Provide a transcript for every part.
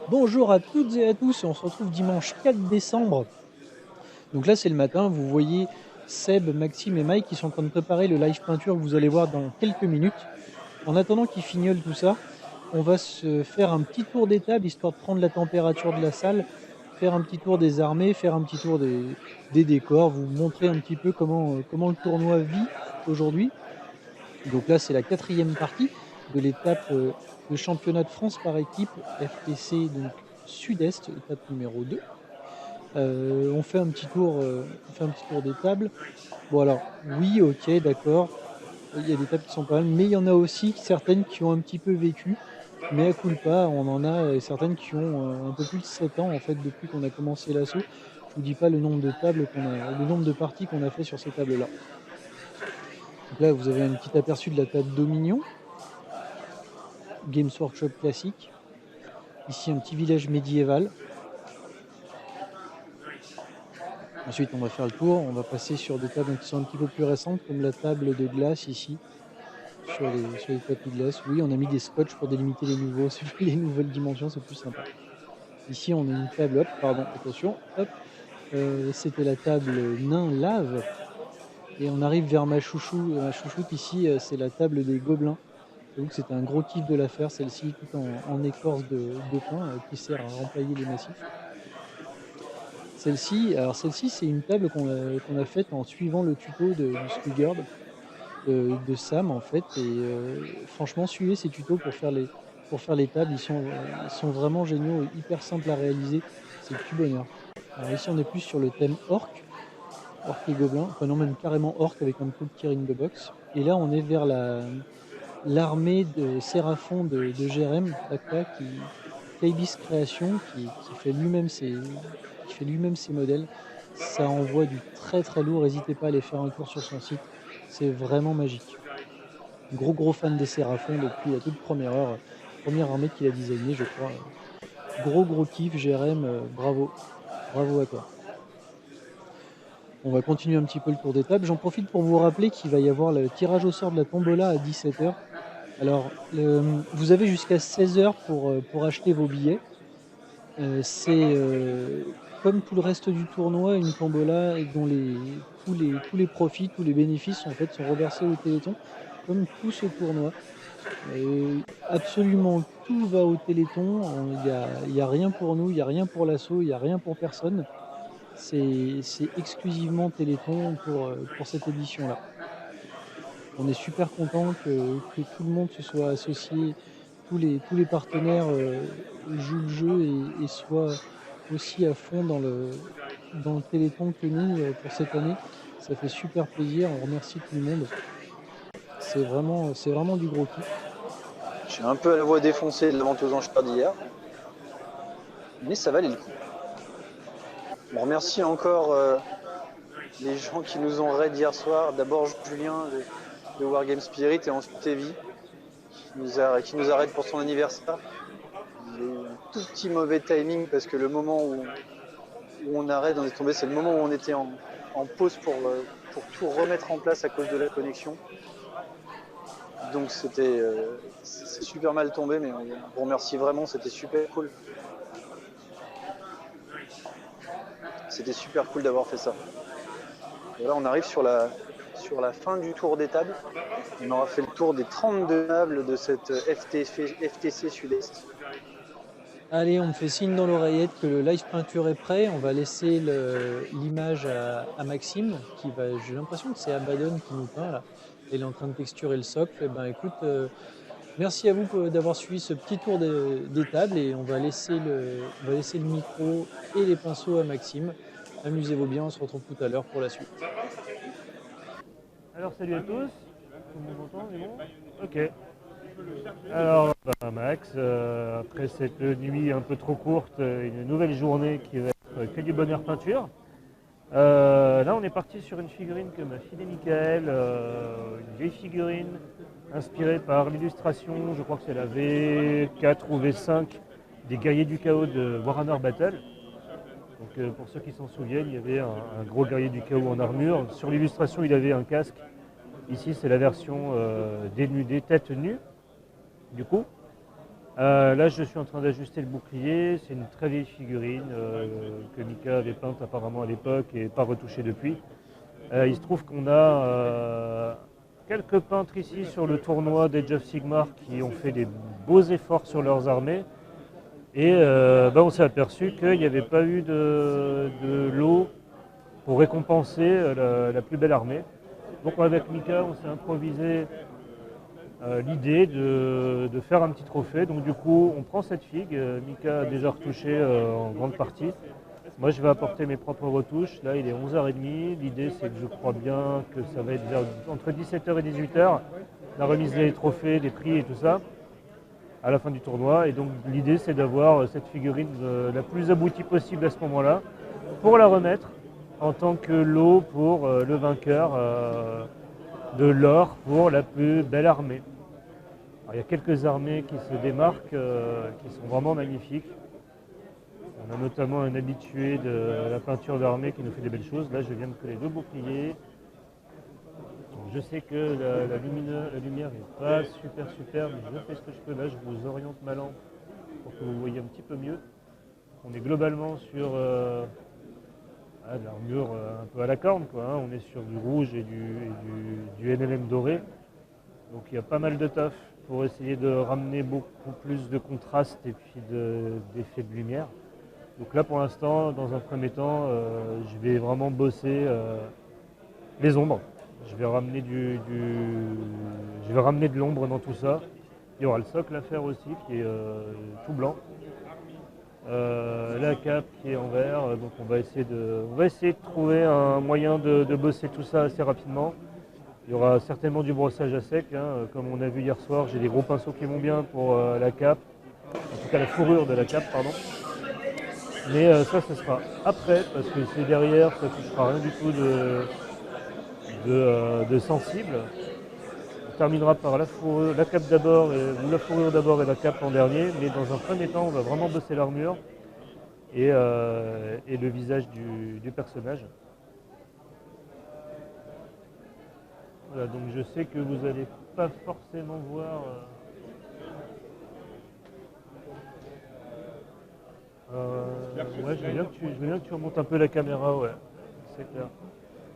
Bonjour à toutes et à tous, on se retrouve dimanche 4 décembre. Donc là, c'est le matin, vous voyez Seb, Maxime et Mike qui sont en train de préparer le live peinture que vous allez voir dans quelques minutes. En attendant qu'ils fignolent tout ça, on va se faire un petit tour des tables histoire de prendre la température de la salle, faire un petit tour des armées, faire un petit tour des décors, vous montrer un petit peu comment le tournoi vit aujourd'hui. Donc là, c'est la quatrième partie de l'étape de championnat de France par équipe FTC donc Sud-Est, étape numéro 2. On fait un petit tour des tables. Bon alors, oui, OK, d'accord, il y a des tables qui sont pas mal, mais il y en a aussi certaines qui ont un petit peu vécu. Mais à culpa, on en a, certaines qui ont, un peu plus de 7 ans, en fait, depuis qu'on a commencé l'assaut. Je vous dis pas le nombre de parties qu'on a fait sur ces tables-là. Donc là, vous avez un petit aperçu de la table Dominion, Games Workshop classique. Ici, un petit village médiéval. Ensuite, on va faire le tour. On va passer sur des tables qui sont un petit peu plus récentes, comme la table de glace ici, sur les tapis de glace. Oui, on a mis des scotch pour délimiter les nouvelles dimensions, c'est plus sympa. Ici, on a une table, hop, pardon, attention, hop. C'était la table nain lave. Et on arrive vers ma chouchoute ici, c'est la table des gobelins. J'avoue que c'était un gros kiff de la faire, celle-ci, tout en écorce de pin, qui sert à rempailler les massifs. Celle-ci, c'est une table qu'on a faite en suivant le tuto du Squigard, de Sam, en fait. Et franchement, suivez ces tutos pour faire les tables. Ils sont vraiment géniaux et hyper simples à réaliser. C'est du bonheur. Alors ici, on est plus sur le thème orc, orc et gobelin. Enfin non, même carrément orc avec un peu de Kirin de box. Et là, on est vers l'armée de Séraphon de Jérém, Dakta, Kaibis Création, qui fait lui-même ses modèles. Ça envoie du très très lourd. N'hésitez pas à aller faire un tour sur son site. C'est vraiment magique. Gros fan des Séraphons depuis la toute première heure. Première armée qu'il a designée, je crois. Gros kiff, Jérém, bravo. Bravo à toi. On va continuer un petit peu le tour des tables. J'en profite pour vous rappeler qu'il va y avoir le tirage au sort de la tombola à 17 h. Alors, vous avez jusqu'à 16 h pour acheter vos billets. C'est comme tout le reste du tournoi, une tombola dont tous les profits, tous les bénéfices en fait, sont reversés au Téléthon, comme tout ce tournoi. Absolument tout va au Téléthon. Il y a rien pour nous, il y a rien pour l'assaut, il y a rien pour personne. C'est exclusivement Téléthon pour cette édition-là. On est super content que tout le monde se soit associé, tous les partenaires jouent le jeu et soient aussi à fond dans le Téléthon que nous pour cette année. Ça fait super plaisir, on remercie tout le monde. C'est vraiment du gros kiff. J'ai un peu à la voix défoncée de la vente aux enchères d'hier, mais ça valait le coup. On remercie encore les gens qui nous ont raid hier soir. D'abord Julien de Wargame Spirit et ensuite Evie qui nous a raid pour son anniversaire. Il y a eu un tout petit mauvais timing parce que le moment où on a raid, on est tombé, c'est le moment où on était en pause pour tout remettre en place à cause de la connexion. Donc c'est super mal tombé, mais on vous remercie vraiment, c'était super cool. C'était super cool d'avoir fait ça. Et là, on arrive sur la fin du tour des tables. On aura fait le tour des 32 tables de cette FTC Sud-Est. Allez, on me fait signe dans l'oreillette que le live peinture est prêt. On va laisser l'image à Maxime, j'ai l'impression que c'est Abaddon qui nous peint là. Il est en train de texturer le socle. Eh ben, écoute, merci à vous d'avoir suivi ce petit tour des tables et on va laisser le micro et les pinceaux à Maxime. Amusez-vous bien, on se retrouve tout à l'heure pour la suite. Alors salut à tous, tout le monde m'entend, c'est bon? Ok. Alors Max, après cette nuit un peu trop courte, une nouvelle journée qui va être que du bonheur peinture. Là on est parti sur une figurine que m'a filé Michael, une vieille figurine inspirée par l'illustration, je crois que c'est la V4 ou V5 des guerriers du chaos de Warhammer Battle. Donc pour ceux qui s'en souviennent, il y avait un gros guerrier du chaos en armure. Sur l'illustration, il avait un casque. Ici, c'est la version dénudée, tête nue, du coup. Là, je suis en train d'ajuster le bouclier. C'est une très vieille figurine que Mika avait peinte apparemment à l'époque et pas retouchée depuis. Il se trouve qu'on a quelques peintres ici sur le tournoi d'Age of Sigmar qui ont fait des beaux efforts sur leurs armées. Et on s'est aperçu qu'il n'y avait pas eu de lot pour récompenser la plus belle armée. Donc avec Mika, on s'est improvisé l'idée de faire un petit trophée. Donc du coup, on prend cette figue. Mika a déjà retouché en grande partie. Moi, je vais apporter mes propres retouches. Là, il est 11h30. L'idée, c'est que je crois bien que ça va être entre 17h et 18h, la remise des trophées, des prix et tout ça, à la fin du tournoi. Et donc, l'idée, c'est d'avoir cette figurine la plus aboutie possible à ce moment-là, pour la remettre en tant que lot pour le vainqueur de l'or pour la plus belle armée. Alors, il y a quelques armées qui se démarquent, qui sont vraiment magnifiques. On a notamment un habitué de la peinture d'armée qui nous fait des belles choses. Là, je viens de coller 2 boucliers. Donc, je sais que la lumière n'est pas super, mais je fais ce que je peux. Là, je vous oriente ma lampe pour que vous voyez un petit peu mieux. On est globalement sur de l'armure un peu à la corne, quoi, hein. On est sur du rouge et du NLM doré. Donc il y a pas mal de taf pour essayer de ramener beaucoup plus de contraste et puis d'effet de lumière. Donc là pour l'instant, dans un premier temps, je vais vraiment bosser les ombres. Je vais ramener je vais ramener de l'ombre dans tout ça. Il y aura le socle à faire aussi qui est tout blanc. La cape qui est en vert, donc on va essayer de trouver un moyen de bosser tout ça assez rapidement. Il y aura certainement du brossage à sec, hein. Comme on a vu hier soir, j'ai des gros pinceaux qui vont bien pour la cape, en tout cas la fourrure de la cape, pardon. Mais ça, ce sera après, parce que c'est derrière, ça ne touchera rien du tout de sensible. On terminera par la cape d'abord, ou la fourrure d'abord et la cape en dernier, mais dans un premier temps, on va vraiment bosser l'armure et le visage du personnage. Voilà, donc je sais que vous n'allez pas forcément voir. Ouais, je veux bien que tu remontes un peu la caméra, ouais, c'est clair.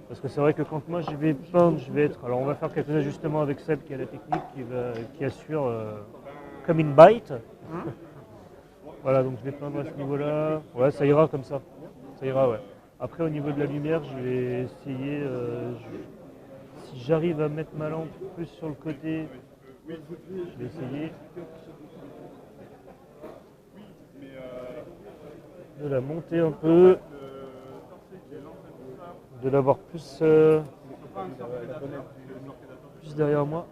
Parce que c'est vrai que quand moi je vais peindre, je vais être. Alors on va faire quelques ajustements avec Seb qui a la technique qui assure comme une bite. Voilà, donc je vais peindre à ce niveau-là. Ouais, ça ira comme ça. Ça ira, ouais. Après au niveau de la lumière, je vais essayer. Si j'arrive à mettre ma lampe plus sur le côté, je vais essayer de la monter un peu, de l'avoir plus derrière moi.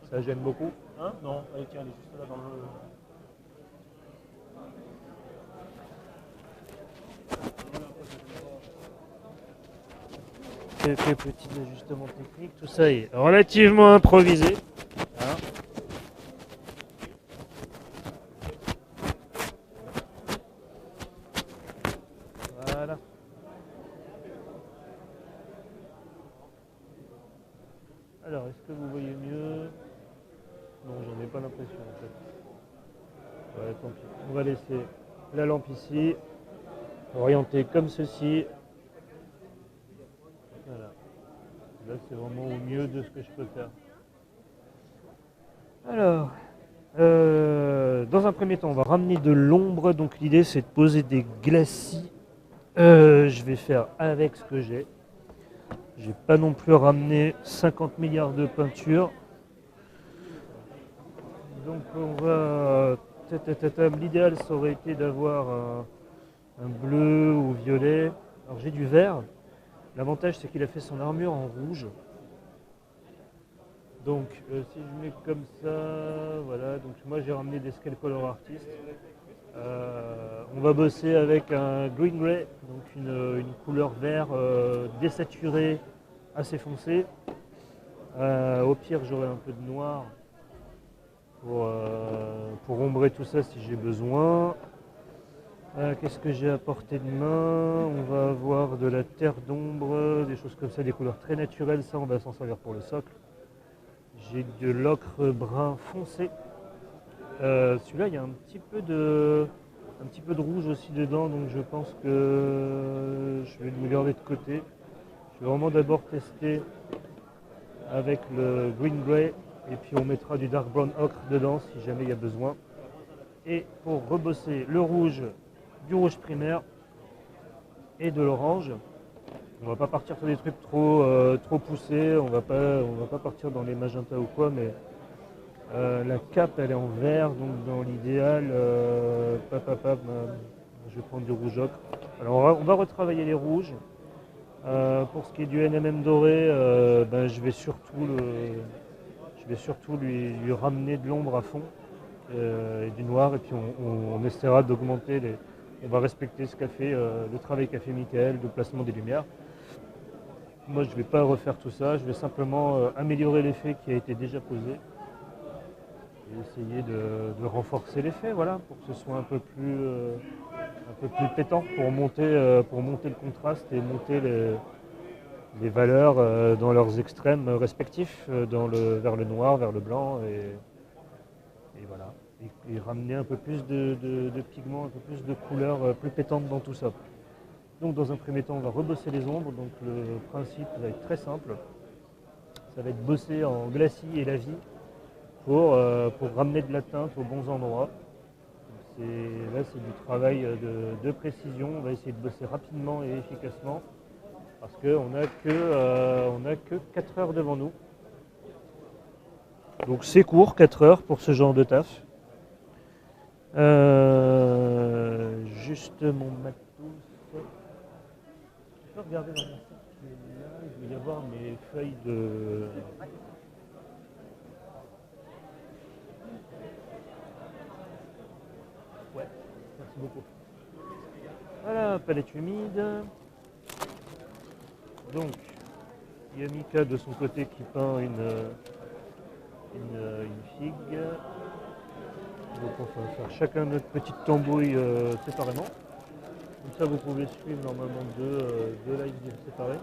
Ça gêne beaucoup. Hein? Non, allez, tiens, elle est juste là dans le. Quelques petits ajustements techniques, tout ça est relativement improvisé. Hein. Voilà. Alors, est-ce que vous voyez mieux? Non, j'en ai pas l'impression en fait. Ouais, tant pis. On va laisser la lampe ici, orientée comme ceci. Voilà. Là, c'est vraiment au mieux de ce que je peux faire. Alors, dans un premier temps, on va ramener de l'ombre. Donc l'idée, c'est de poser des glacis. Je vais faire avec ce que j'ai. J'ai pas non plus ramené 50 milliards de peintures. Donc on va... L'idéal, ça aurait été d'avoir un bleu ou violet. Alors j'ai du vert. L'avantage, c'est qu'il a fait son armure en rouge. Donc si je mets comme ça, voilà. Donc moi j'ai ramené des Scale Color Artists. On va bosser avec un Green Grey, donc une couleur vert désaturée, assez foncée. Au pire, j'aurai un peu de noir pour ombrer tout ça si j'ai besoin. Qu'est-ce que j'ai à portée de main? On va avoir de la terre d'ombre, des choses comme ça, des couleurs très naturelles, ça on va s'en servir pour le socle. J'ai de l'ocre brun foncé. Celui-là, il y a un petit peu de rouge aussi dedans, donc je pense que je vais le garder de côté. Je vais vraiment d'abord tester avec le green grey et puis on mettra du dark brown ocre dedans si jamais il y a besoin. Et pour rebosser le rouge, du rouge primaire et de l'orange. On va pas partir sur des trucs trop poussés, on va pas partir dans les magentas ou quoi, mais la cape elle est en vert, donc dans l'idéal, je vais prendre du rouge ocre. Alors on va retravailler les rouges. Pour ce qui est du NMM doré, ben, je vais surtout lui ramener de l'ombre à fond et du noir, et puis on essaiera d'augmenter les. On va respecter ce qu'a fait le travail qu'a fait Michael de placement des lumières. Moi, je ne vais pas refaire tout ça, je vais simplement améliorer l'effet qui a été déjà posé et essayer de renforcer l'effet, voilà, pour que ce soit un peu plus pétant, pour monter le contraste et monter les valeurs dans leurs extrêmes respectifs, vers le noir, vers le blanc, et voilà. Et ramener un peu plus de pigments, un peu plus de couleurs plus pétantes dans tout ça. Donc dans un premier temps, on va rebosser les ombres. Donc le principe va être très simple. Ça va être bosser en glacis et la vie pour ramener de la teinte aux bons endroits. Là, c'est du travail de précision. On va essayer de bosser rapidement et efficacement parce qu'on n'a que 4 heures devant nous. Donc c'est court, 4 heures pour ce genre de taf. Juste mon matos. Je peux regarder dans mon sac qui est là, il doit y avoir mes feuilles de. Ouais, merci beaucoup. Voilà, palette humide. Donc, il y a Mika de son côté qui peint une figue. Donc on va faire chacun notre petite tambouille séparément. Comme ça vous pouvez suivre normalement deux lives séparés.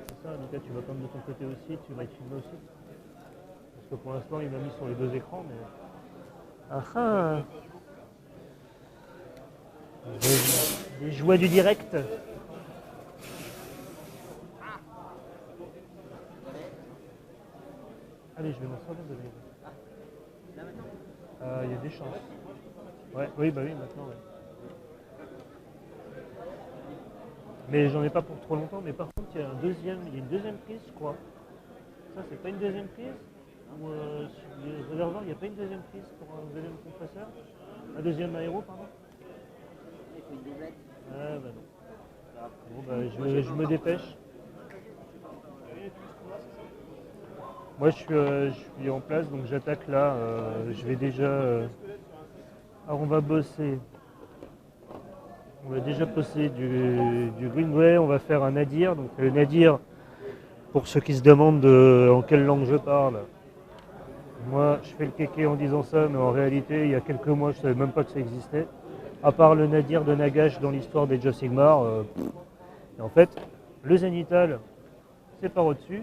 C'est ça, Mika, tu vas peindre de ton côté aussi, tu vas être filmé aussi. Parce que pour l'instant il m'a mis sur les deux écrans, mais. Ah ah, les joies du direct. Allez, je vais m'en servir de l'eau. Il y a des chances. Ouais, oui, bah oui, maintenant, ouais. Mais j'en ai pas pour trop longtemps, mais par contre, il y a une deuxième prise, je crois. Ça, c'est pas une deuxième prise? Ou sur les réservoirs, il n'y a pas une deuxième prise pour un deuxième compresseur? Un deuxième aéro, pardon? Il faut une doublette. Ah, bah non. Bon, bah, je me dépêche. Moi, je suis en place, donc j'attaque là. Je vais déjà. Alors, on va bosser. On va déjà bosser du green grey. On va faire un nadir. Donc, le nadir, pour ceux qui se demandent en quelle langue je parle, moi, je fais le kéké en disant ça, mais en réalité, il y a quelques mois, je ne savais même pas que ça existait. À part le nadir de Nagash dans l'histoire des Age of Sigmar. Et en fait, le zénithal, c'est par au-dessus.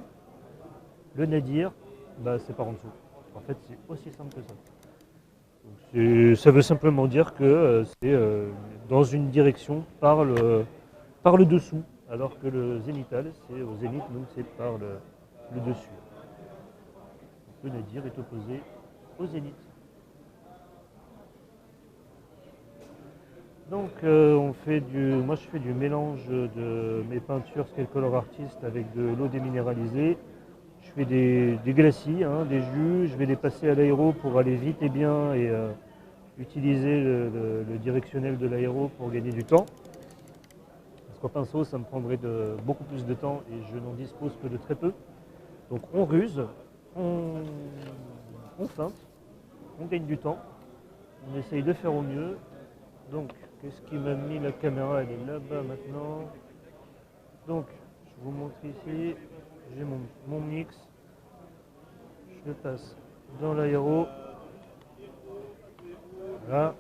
Le nadir, bah, c'est par en dessous. En fait, c'est aussi simple que ça. Donc, ça veut simplement dire que c'est dans une direction par le dessous, alors que le zénithal, c'est au zénith, donc c'est par le dessus. Le nadir est opposé au zénith. Donc moi je fais du mélange de mes peintures Scale Color Artist avec de l'eau déminéralisée. Je fais des glacis, des jus, je vais les passer à l'aéro pour aller vite et bien et utiliser le directionnel de l'aéro pour gagner du temps. Parce qu'au pinceau ça me prendrait beaucoup plus de temps et je n'en dispose que de très peu. Donc on ruse, on feinte, on gagne du temps, on essaye de faire au mieux. Donc, qu'est-ce qui m'a mis la caméra? Elle est là-bas maintenant. Donc, je vous montre ici. J'ai mon mix. Je le passe dans l'aéro. Voilà.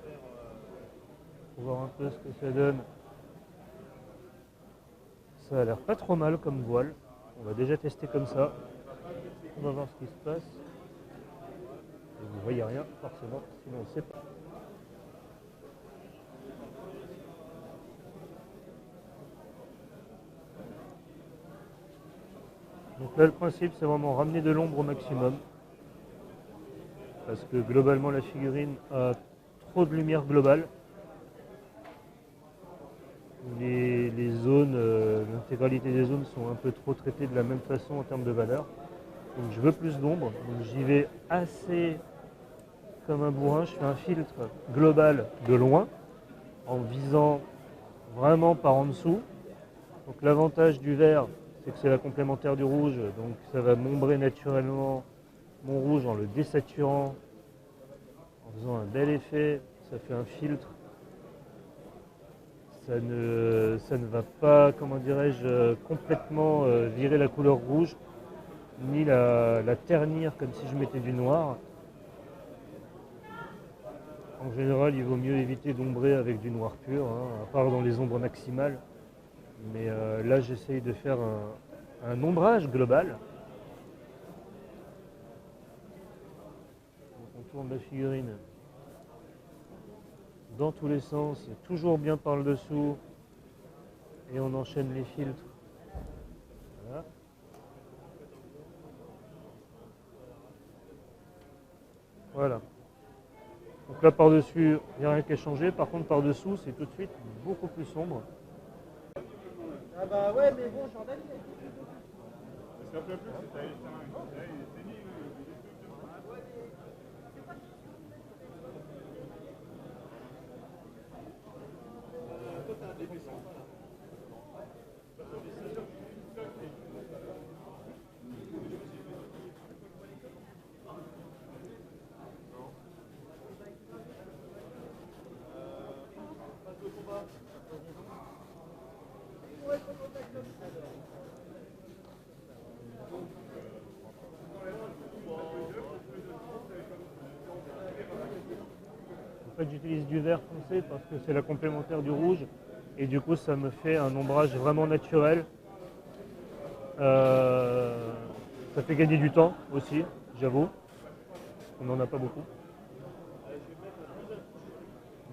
pour voir un peu ce que ça donne. Ça a l'air pas trop mal comme voile. On va déjà tester comme ça. On va voir ce qui se passe. Et vous voyez rien forcément, sinon on ne sait pas. Donc là le principe c'est vraiment ramener de l'ombre au maximum. Parce que globalement la figurine a trop de lumière globale. Les zones, l'intégralité des zones sont un peu trop traitées de la même façon en termes de valeur. Donc je veux plus d'ombre, donc j'y vais assez comme un bourrin, je fais un filtre global de loin en visant vraiment par en dessous. Donc l'avantage du vert, c'est que c'est la complémentaire du rouge, donc ça va m'ombrer naturellement mon rouge en le désaturant, en faisant un bel effet, ça fait un filtre. Ça ne va pas, comment dirais-je, complètement virer la couleur rouge, ni la ternir comme si je mettais du noir. En général, il vaut mieux éviter d'ombrer avec du noir pur, hein, à part dans les ombres maximales. Mais là, j'essaye de faire un ombrage global. Donc, on tourne la figurine dans tous les sens, toujours bien par le dessous, et on enchaîne les filtres. Voilà. Voilà. Donc là par-dessus, il n'y a rien qui a changé. Par contre par-dessous, c'est tout de suite beaucoup plus sombre. Ah bah ouais, mais bon, Jordan, En fait, j'utilise du vert foncé parce que c'est la complémentaire du rouge et du coup ça me fait un ombrage vraiment naturel. Ça fait gagner du temps aussi, j'avoue. On n'en a pas beaucoup.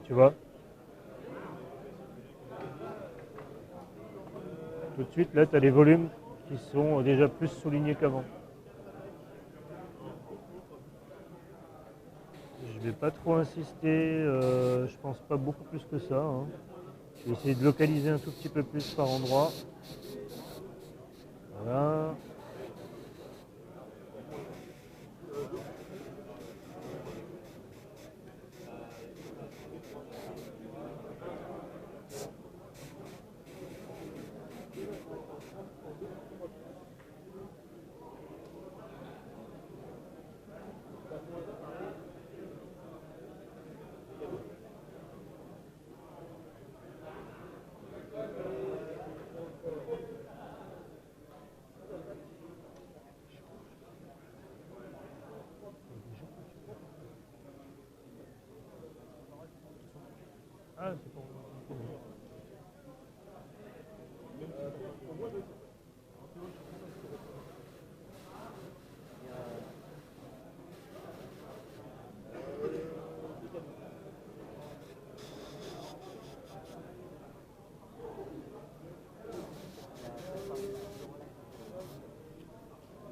Tu vois? Tout de suite, là, tu as les volumes qui sont déjà plus soulignés qu'avant. Je vais pas trop insister, je pense pas beaucoup plus que ça, hein. Je vais essayer de localiser un tout petit peu plus par endroit. Voilà. Ah, c'est pour...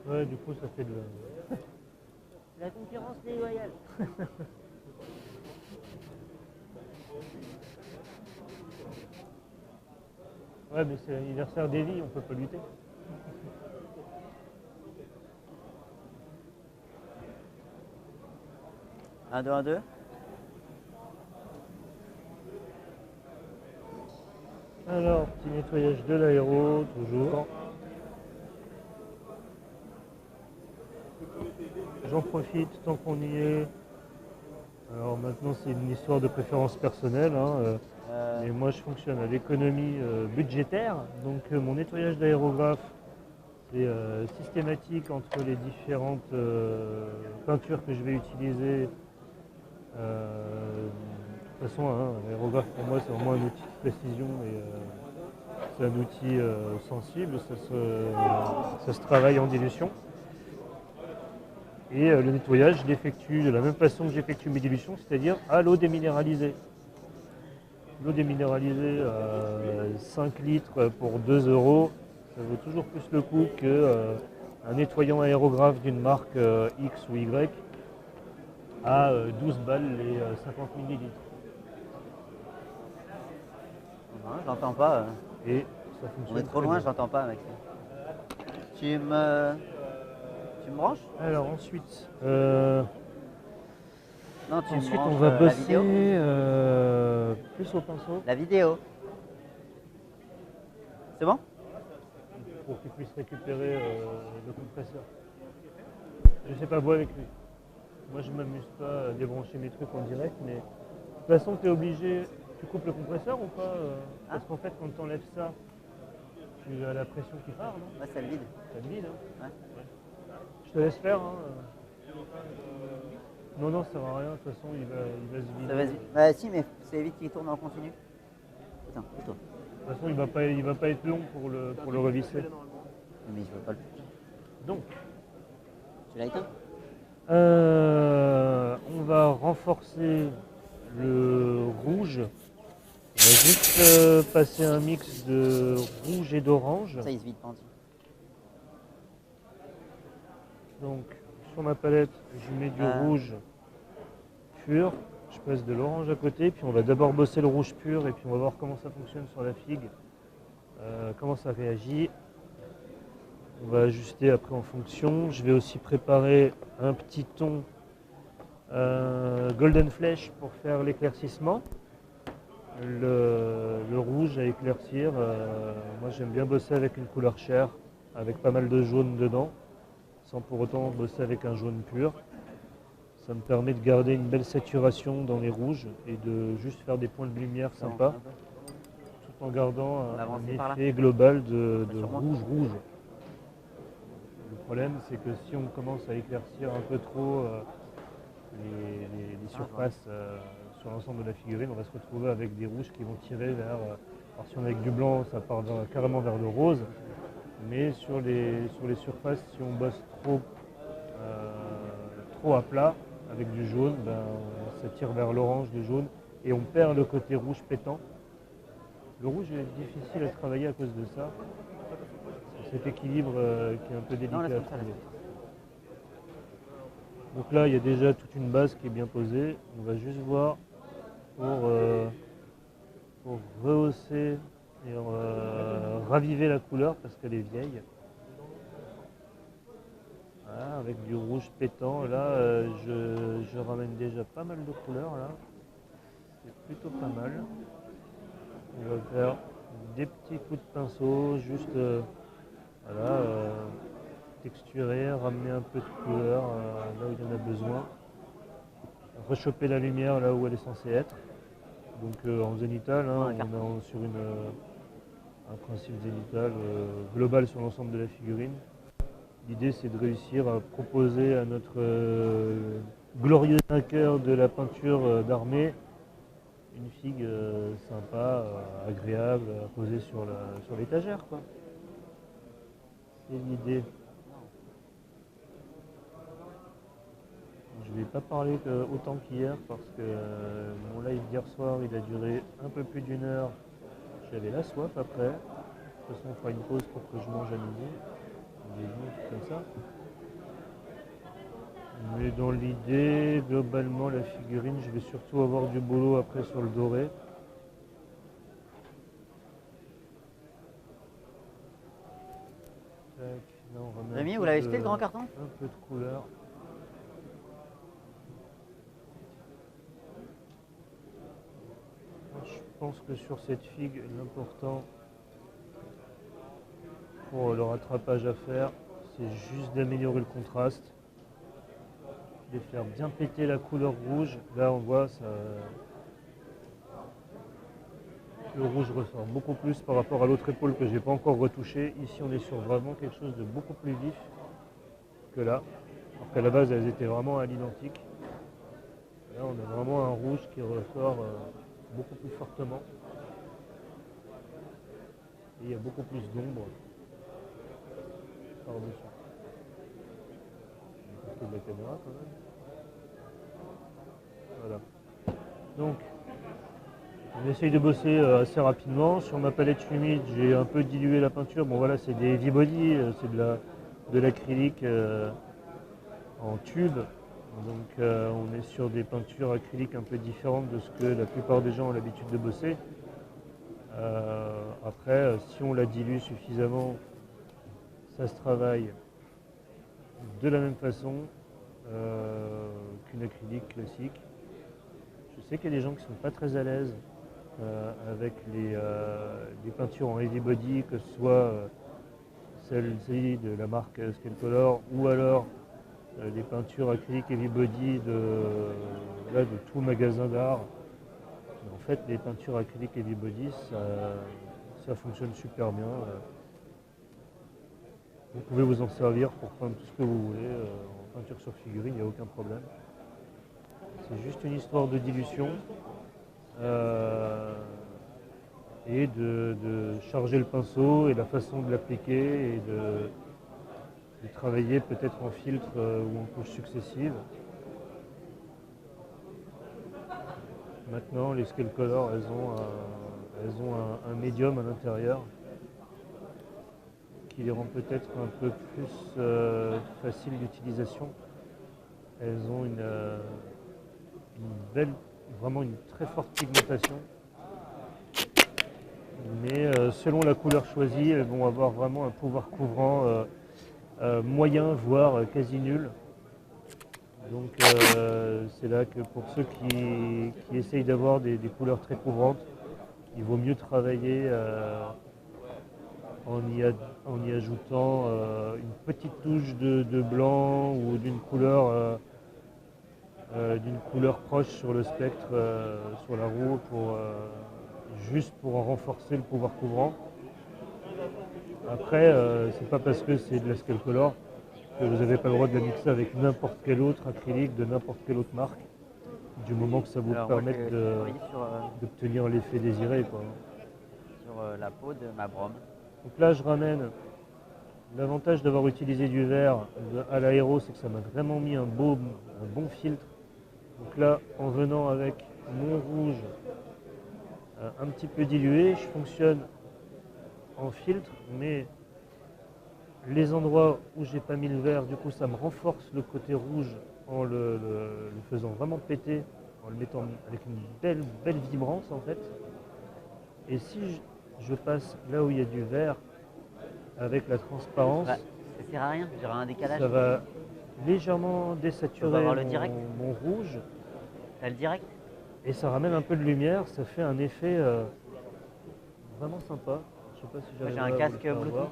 Ouais, du coup, ça fait de la... la concurrence déloyale. Ouais, mais c'est l'anniversaire d'Evie, on peut pas lutter. Un, deux, un, deux. Alors, petit nettoyage de l'aéro, toujours. J'en profite tant qu'on y est. Alors maintenant, c'est une histoire de préférence personnelle, hein, mais moi, je fonctionne à l'économie budgétaire. Donc, mon nettoyage d'aérographe, c'est systématique entre les différentes peintures que je vais utiliser. toute façon, hein, l'aérographe pour moi c'est vraiment un outil de précision et c'est un outil sensible, ça se travaille en dilution. Et le nettoyage, je l'effectue de la même façon que j'effectue mes dilutions, c'est-à-dire à l'eau déminéralisée. L'eau déminéralisée à 5 litres pour 2 euros, ça vaut toujours plus le coup qu'un nettoyant aérographe d'une marque X ou Y à 12 balles les 50 millilitres. Non, j'entends pas. Et ça fonctionne. On est trop très loin, bien. j'entends pas, mec. Tu me branches? Alors ensuite, Non, tu me ensuite on branches, va la bosser vidéo. plus au pinceau La vidéo. C'est bon? pour qu'il puisse récupérer le compresseur. Je sais pas voir avec lui. Moi je m'amuse pas à débrancher mes trucs en direct, mais de toute façon tu es obligé. Tu coupes le compresseur ou pas Parce qu'en fait quand tu enlèves ça, tu as la pression qui part, non? Ouais, ça le vide. Ça te vide, hein? Ouais. Je te laisse faire. Hein. Non, ça sert à rien, de toute façon il va se vider. Ça, vas-y. Bah si, mais c'est vite qu'il tourne en continu. Putain, plutôt. De toute façon il va pas être long pour le revisser. Mais je veux pas le. Donc, Tu l'as éteint? on va renforcer le rouge. On va juste passer un mix de rouge et d'orange. Ça, il se vide pas entier. Donc, sur ma palette, je mets du rouge pur. Je passe de l'orange à côté. Puis on va d'abord bosser le rouge pur et puis on va voir comment ça fonctionne sur la figue. Comment ça réagit. On va ajuster après en fonction. Je vais aussi préparer un petit ton Golden Flèche pour faire l'éclaircissement. Le rouge à éclaircir, moi j'aime bien bosser avec une couleur chair, avec pas mal de jaune dedans, sans pour autant bosser avec un jaune pur. Ça me permet de garder une belle saturation dans les rouges et de juste faire des points de lumière sympas, tout en gardant un effet global de rouge. Le problème c'est que si on commence à éclaircir un peu trop les surfaces sur l'ensemble de la figurine, on va se retrouver avec des rouges qui vont tirer vers, alors si on est avec du blanc ça part carrément vers le rose, mais sur les surfaces si on bosse trop à plat avec du jaune, ça tire vers l'orange, le jaune, et on perd le côté rouge pétant. Le rouge est difficile à travailler à cause de ça, cet équilibre qui est un peu délicat à trouver. Donc là, il y a déjà toute une base qui est bien posée. On va juste voir pour rehausser et raviver la couleur parce qu'elle est vieille. Voilà, avec du rouge pétant. Là, je ramène déjà pas mal de couleurs. Là, c'est plutôt pas mal. On va faire des petits coups de pinceau, juste voilà. Texturer, ramener un peu de couleur là où il y en a besoin, rechoper la lumière là où elle est censée être. Donc en zénital, hein, on est sur un principe zénital global sur l'ensemble de la figurine. L'idée c'est de réussir à proposer à notre glorieux vainqueur de la peinture d'armée une figue sympa, agréable à poser sur l'étagère, quoi. C'est l'idée. Je ne vais pas parler autant qu'hier parce que mon live d'hier soir il a duré un peu plus d'une heure. J'avais la soif après. De toute façon on fera une pause pour que je mange à midi. Des trucs comme ça. Mais dans l'idée, globalement la figurine, je vais surtout avoir du boulot après sur le doré. Là, on remet Rémi, vous l'avez jeté le grand carton? Un peu de couleur. Je pense que sur cette figue, l'important pour le rattrapage à faire, c'est juste d'améliorer le contraste, de faire bien péter la couleur rouge. Là on voit ça, le rouge ressort beaucoup plus par rapport à l'autre épaule que j'ai pas encore retouché. Ici on est sur vraiment quelque chose de beaucoup plus vif que là, alors qu'à la base elles étaient vraiment à l'identique. Là, on a vraiment un rouge qui ressort beaucoup plus fortement. Et il y a beaucoup plus d'ombre par-dessus. On de la caméra quand même. Voilà. Donc, on essaye de bosser assez rapidement. Sur ma palette humide, j'ai un peu dilué la peinture. Bon voilà, c'est des heavy body, c'est de l'acrylique en tube. Donc on est sur des peintures acryliques un peu différentes de ce que la plupart des gens ont l'habitude de bosser. Après, si on la dilue suffisamment, ça se travaille de la même façon qu'une acrylique classique. Je sais qu'il y a des gens qui ne sont pas très à l'aise avec les peintures en heavy body, que ce soit celle-ci de la marque Skelcolor ou alors des peintures acryliques heavy body de tout magasin d'art. En fait, les peintures acryliques heavy body, ça fonctionne super bien. Vous pouvez vous en servir pour peindre tout ce que vous voulez en peinture sur figurine, il n'y a aucun problème. C'est juste une histoire de dilution et de charger le pinceau et la façon de l'appliquer et de travailler peut-être en filtre ou en couches successives. Maintenant, les Skelcolor, elles ont un médium à l'intérieur qui les rend peut-être un peu plus faciles d'utilisation. Elles ont vraiment une très forte pigmentation. Mais selon la couleur choisie, elles vont avoir vraiment un pouvoir couvrant moyen, voire quasi nul. Donc c'est là que pour ceux qui essayent d'avoir des couleurs très couvrantes, il vaut mieux travailler en y ajoutant une petite touche de blanc ou d'une couleur proche sur le spectre, sur la roue, juste pour en renforcer le pouvoir couvrant. Après, c'est pas parce que c'est de la Skelcolor que vous n'avez pas le droit de la mixer avec n'importe quel autre acrylique de n'importe quelle autre marque, du moment que ça vous permette d'obtenir l'effet désiré, quoi. Sur la peau de ma brome. Donc là, je ramène. L'avantage d'avoir utilisé du vert à l'aéro, c'est que ça m'a vraiment mis un bon filtre. Donc là, en venant avec mon rouge un petit peu dilué, je fonctionne en filtre, mais les endroits où j'ai pas mis le vert, du coup, ça me renforce le côté rouge en le faisant vraiment péter, en le mettant avec une belle vibrance en fait. Et si je passe là où il y a du vert avec la transparence, ça sert à rien, j'aurai un décalage. Ça va légèrement désaturer mon rouge. T'as le direct? Et ça ramène un peu de lumière, ça fait un effet vraiment sympa. Je sais pas si j'ai un casque Bluetooth.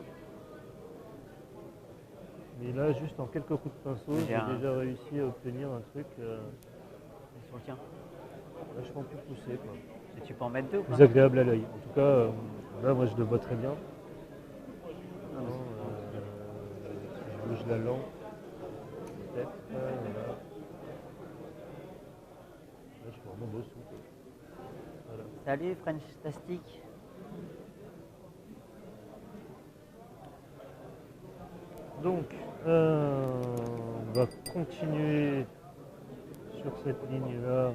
Mais là, juste en quelques coups de pinceau, j'ai déjà réussi à obtenir un truc sur le tien. Vachement plus poussé, quoi. Et tu peux en mettre deux ou pas? Plus agréable à l'œil. En tout cas, là, moi, je le vois très bien. Si je bouge la lampe, peut-être. Voilà. Là, je suis vraiment dessous. Voilà. Salut Frenchtastic. Donc, on va continuer sur cette ligne-là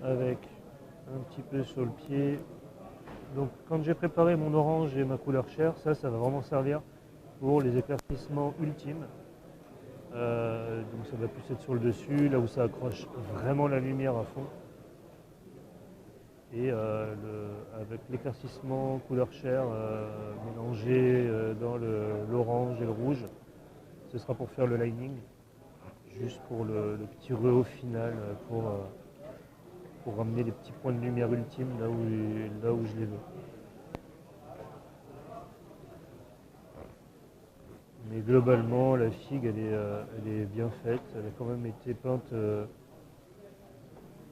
avec un petit peu sur le pied. Donc, quand j'ai préparé mon orange et ma couleur chair, ça va vraiment servir pour les éclaircissements ultimes. Donc, ça va plus être sur le dessus, là où ça accroche vraiment la lumière à fond. Et avec l'éclaircissement couleur chair mélangé dans l'orange et le rouge, ce sera pour faire le lining, juste pour le petit rehaut final, pour ramener les petits points de lumière ultimes là où je les veux. Mais globalement, la figue, elle est bien faite, elle a quand même été peinte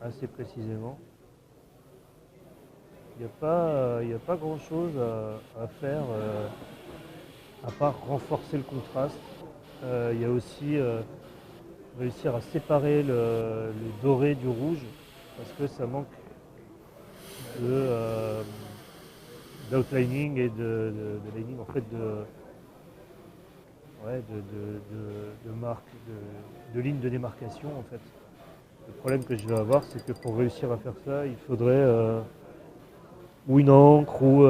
assez précisément. Il n'y a pas grand chose à faire à part renforcer le contraste. Il y a aussi réussir à séparer le doré du rouge parce que ça manque d'outlining et de lining, en fait, de marque, de ligne de démarcation en fait. Le problème que je vais avoir, c'est que pour réussir à faire ça, il faudrait ou une encre ou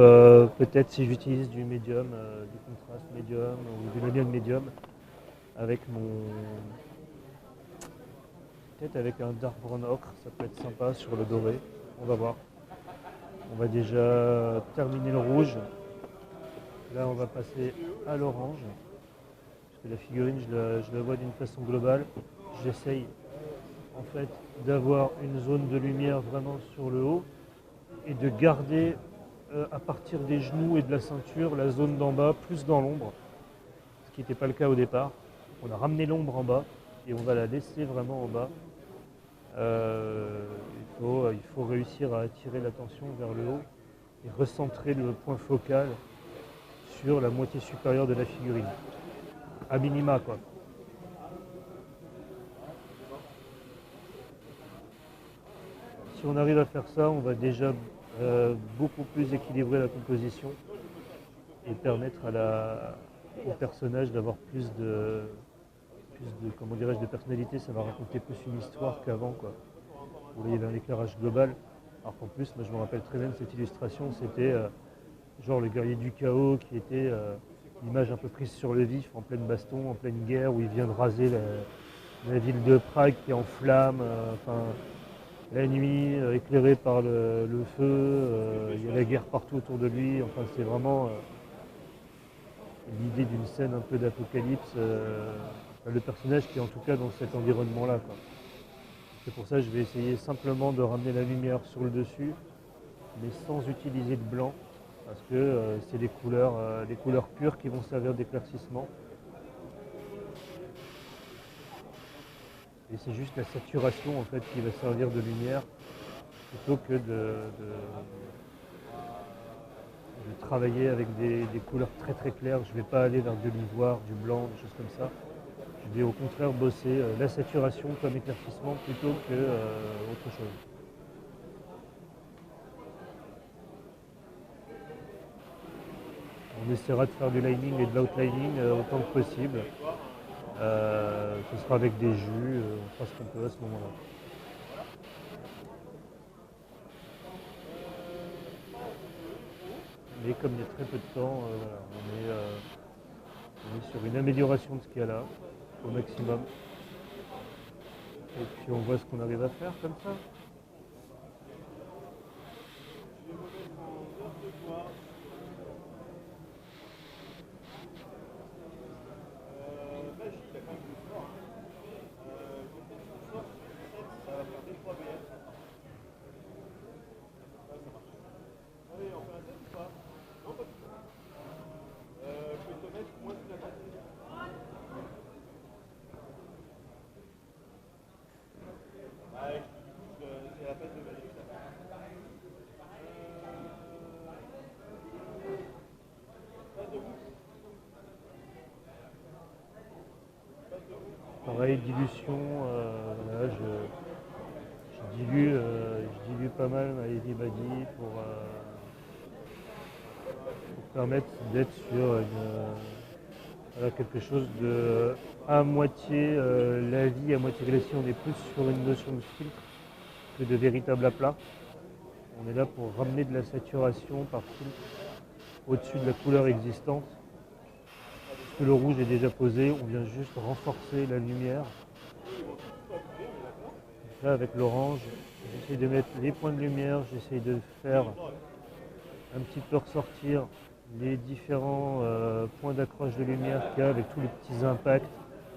peut-être si j'utilise du médium, du contraste médium ou du medium médium avec peut-être avec un dark brown ocre, ça peut être sympa sur le doré. On va voir. On va déjà terminer le rouge. Là, on va passer à l'orange. Parce que la figurine, je la vois d'une façon globale. J'essaye en fait d'avoir une zone de lumière vraiment sur le haut et de garder à partir des genoux et de la ceinture la zone d'en bas plus dans l'ombre, ce qui n'était pas le cas au départ. On a ramené l'ombre en bas et on va la laisser vraiment en bas. Il faut réussir à attirer l'attention vers le haut et recentrer le point focal sur la moitié supérieure de la figurine. À minima quoi. Si on arrive à faire ça, on va déjà beaucoup plus équilibrer la composition et permettre au personnage d'avoir plus de comment dirais-je, de personnalité. Ça va raconter plus une histoire qu'avant quoi. Où il y avait un éclairage global. Alors qu'en plus, moi je me rappelle très bien de cette illustration, c'était genre le guerrier du chaos qui était l'image un peu prise sur le vif, en pleine baston, en pleine guerre, où il vient de raser la ville de Prague qui est en flammes, la nuit, éclairée par le feu, il y a la guerre partout autour de lui, enfin c'est vraiment l'idée d'une scène un peu d'apocalypse, le personnage qui est en tout cas dans cet environnement-là, quoi. C'est pour ça que je vais essayer simplement de ramener la lumière sur le dessus, mais sans utiliser de blanc, parce que c'est les couleurs pures qui vont servir d'éclaircissement. Et c'est juste la saturation en fait qui va servir de lumière plutôt que de travailler avec des couleurs très très claires. Je ne vais pas aller vers de l'ivoire, du blanc, des choses comme ça. Je vais au contraire bosser la saturation comme éclaircissement plutôt que autre chose. On essaiera de faire du lining et de l'outlining autant que possible. Ce sera avec des jus, on fera ce qu'on peut à ce moment-là. Mais comme il y a très peu de temps, voilà, on est sur une amélioration de ce qu'il y a là, au maximum. Et puis on voit ce qu'on arrive à faire comme ça. Pareil, dilution, voilà, je dilue pas mal ma Heavy Body pour permettre d'être sur voilà, quelque chose de à moitié la vie, à moitié glacier. On est plus sur une notion de filtre que de véritable aplat. On est là pour ramener de la saturation par filtre au-dessus de la couleur existante. Que le rouge est déjà posé, on vient juste renforcer la lumière. Là avec l'orange, j'essaie de mettre les points de lumière, j'essaie de faire un petit peu ressortir les différents points d'accroche de lumière qu'il y a avec tous les petits impacts.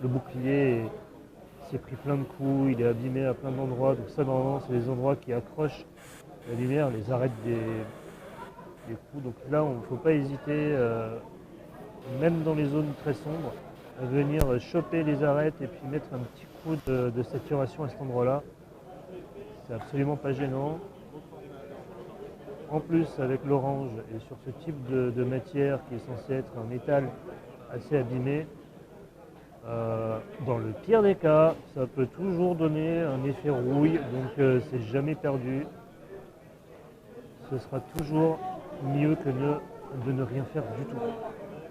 Le bouclier s'est pris plein de coups, il est abîmé à plein d'endroits, donc ça normalement c'est les endroits qui accrochent la lumière, les arêtes des coups. Donc là il ne faut pas hésiter, même dans les zones très sombres, à venir choper les arêtes et puis mettre un petit coup de saturation à cet endroit-là. C'est absolument pas gênant. En plus, avec l'orange et sur ce type de matière qui est censé être un métal assez abîmé, Dans le pire des cas, ça peut toujours donner un effet rouille, donc c'est jamais perdu. Ce sera toujours mieux que de ne rien faire du tout.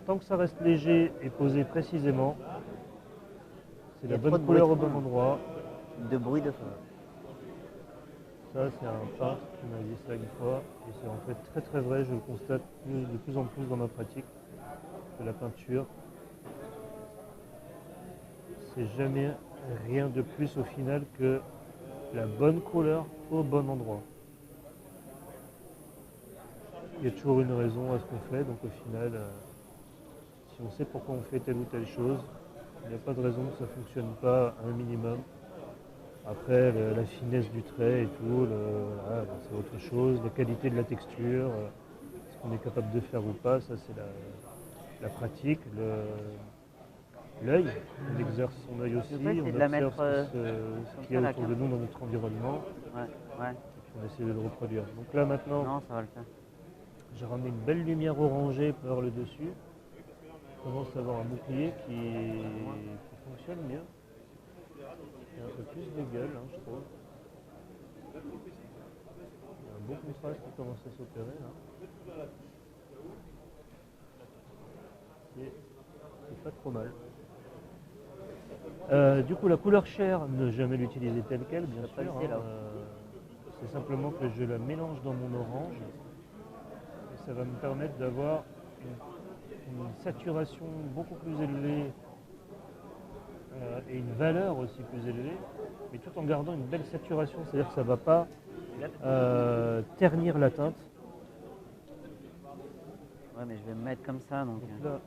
Tant que ça reste léger et posé précisément, c'est Il y a la trop bonne de couleur au bruit bon endroit. de bruit de feu. Ça, c'est un peintre qui m'a dit ça une fois, et c'est en fait très très vrai, je le constate de plus en plus dans ma pratique, que la peinture, c'est jamais rien de plus au final que la bonne couleur au bon endroit. Il y a toujours une raison à ce qu'on fait, donc au final, si on sait pourquoi on fait telle ou telle chose, il n'y a pas de raison que ça ne fonctionne pas à un minimum. Après, la finesse du trait et tout, voilà, c'est autre chose. La qualité de la texture, ce qu'on est capable de faire ou pas, ça c'est la pratique, l'œil. On exerce son œil aussi, Tu peux essayer on de la observe mettre ce qu'il y comme a ça, la autour de carte. nous dans notre environnement, Ouais, ouais. et puis on essaie de le reproduire. Donc là maintenant, Non, ça va le faire. j'ai ramené une belle lumière orangée par le dessus. Je commence à avoir un bouclier qui fonctionne mieux. Il y a un peu plus de gueule, je trouve. Il y a un beau contraste qui commence à s'opérer là. C'est pas trop mal. Du coup, la couleur chair, ne jamais l'utiliser telle quelle, bien pas sûr. laisser, là. C'est simplement que je la mélange dans mon orange. Et ça va me permettre d'avoir une saturation beaucoup plus élevée et une valeur aussi plus élevée, mais tout en gardant une belle saturation, c'est-à-dire que ça ne va pas ternir la teinte. Ouais, mais je vais me mettre comme ça, donc. Donc là,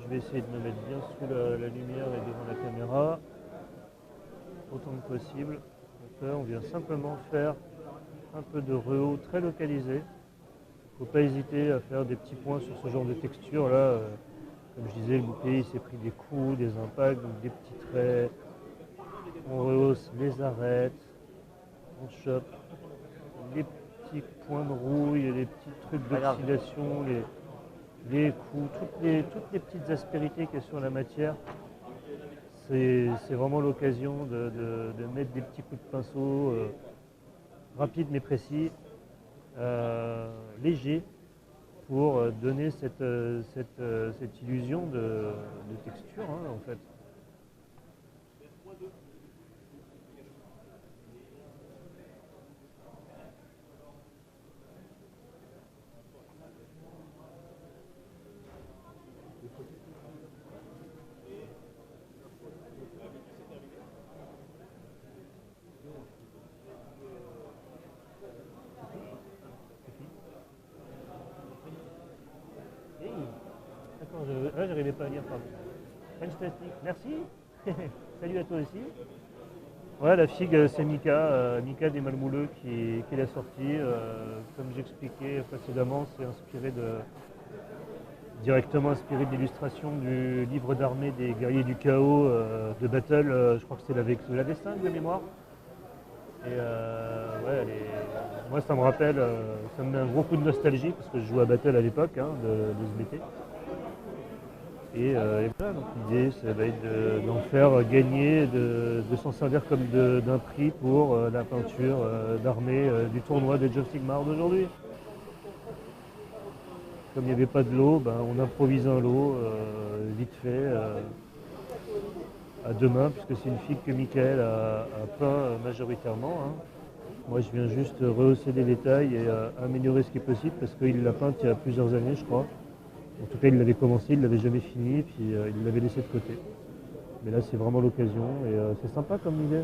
je vais essayer de me mettre bien sous la lumière et devant la caméra, autant que possible. Donc là, on vient simplement faire un peu de rehaut très localisé. Il ne faut pas hésiter à faire des petits points sur ce genre de texture. Là, comme je disais, le bouclier il s'est pris des coups, des impacts, donc des petits traits. On rehausse les arêtes, on chope les petits points de rouille, les petits trucs d'oxydation, les coups, toutes les petites aspérités qu'il y a sur la matière. C'est vraiment l'occasion de mettre des petits coups de pinceau rapides mais précis, légers, pour donner cette illusion de texture en fait. Là, j'arrivais pas à lire, pardon. Fantastique, merci. Salut à toi aussi. Ouais, la figue, c'est Mika des Malmouleux qui l'a sortie. Comme j'expliquais précédemment, c'est directement inspiré de l'illustration du livre d'armée des guerriers du chaos de Battle. Je crois que c'est la V5 de mémoire. Et ouais, moi ça me rappelle, ça me met un gros coup de nostalgie parce que je jouais à Battle à l'époque de ce BT. Et voilà, donc l'idée ça va être d'en faire gagner, de s'en servir comme d'un prix pour la peinture d'armée du tournoi de Age of Sigmar d'aujourd'hui. Comme il n'y avait pas de lot, on improvise un lot vite fait à deux mains, puisque c'est une figue que Michael a peint majoritairement. Moi je viens juste rehausser des détails et améliorer ce qui est possible, parce qu'il l'a peinte il y a plusieurs années je crois. En tout cas, il l'avait commencé, il ne l'avait jamais fini, puis il l'avait laissé de côté. Mais là, c'est vraiment l'occasion, et c'est sympa comme idée.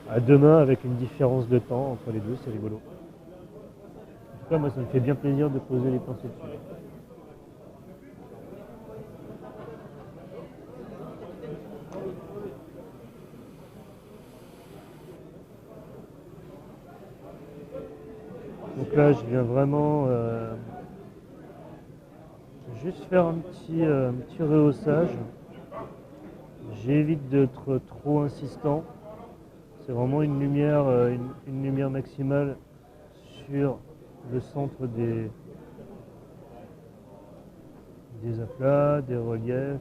À deux mains, avec une différence de temps entre les deux, c'est rigolo. En tout cas, moi, ça me fait bien plaisir de poser les pinceaux dessus. Donc là, je viens vraiment juste faire un petit rehaussage. J'évite d'être trop insistant. C'est vraiment une lumière maximale sur le centre des aplats, des reliefs,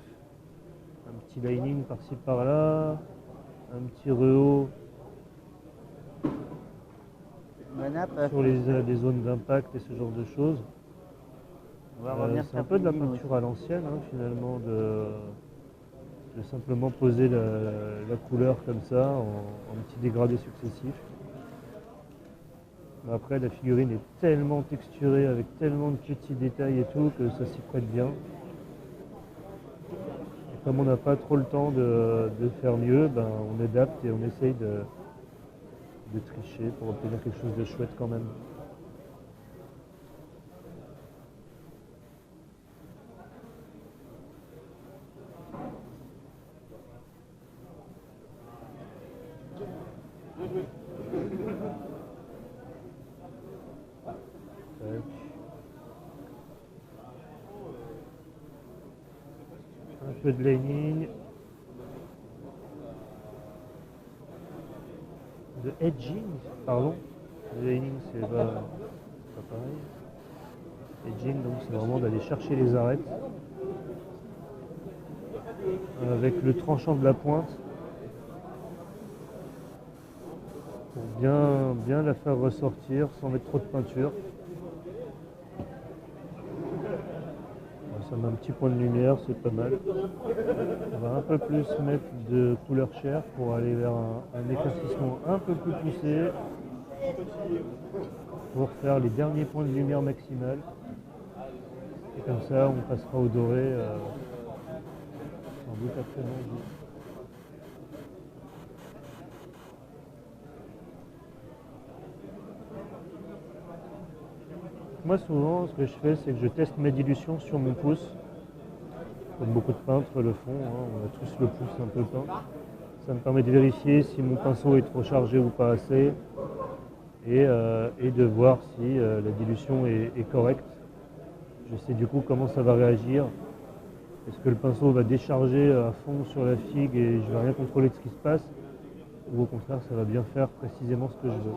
un petit lining par-ci par-là, un petit rehaut La nappe, sur les zones d'impact et ce genre de choses. on va revenir C'est un peu de la Fini, nous peinture à l'ancienne finalement, de simplement poser la couleur comme ça en petits dégradés successifs. Mais après la figurine est tellement texturée avec tellement de petits détails et tout que ça s'y prête bien. Et comme on n'a pas trop le temps de faire mieux, ben, on adapte et on essaye de tricher pour obtenir quelque chose de chouette quand même. Tac. Un peu de lining, de edging, pardon. Le lining c'est pas pareil. Edging donc c'est vraiment d'aller chercher les arêtes avec le tranchant de la pointe pour bien la faire ressortir sans mettre trop de peinture. Ça met un petit point de lumière, c'est pas mal. On va un peu plus mettre de couleur chair pour aller vers un éclaircissement un peu plus poussé pour faire les derniers points de lumière maximal. Et comme ça, on passera au doré sans doute après lundi. Moi souvent ce que je fais c'est que je teste mes dilutions sur mon pouce, comme beaucoup de peintres le font, on a tous le pouce un peu peint. Ça me permet de vérifier si mon pinceau est trop chargé ou pas assez et de voir si la dilution est correcte. Je sais du coup comment ça va réagir. Est-ce que le pinceau va décharger à fond sur la figue et je ne vais rien contrôler de ce qui se passe, ou au contraire ça va bien faire précisément ce que je veux.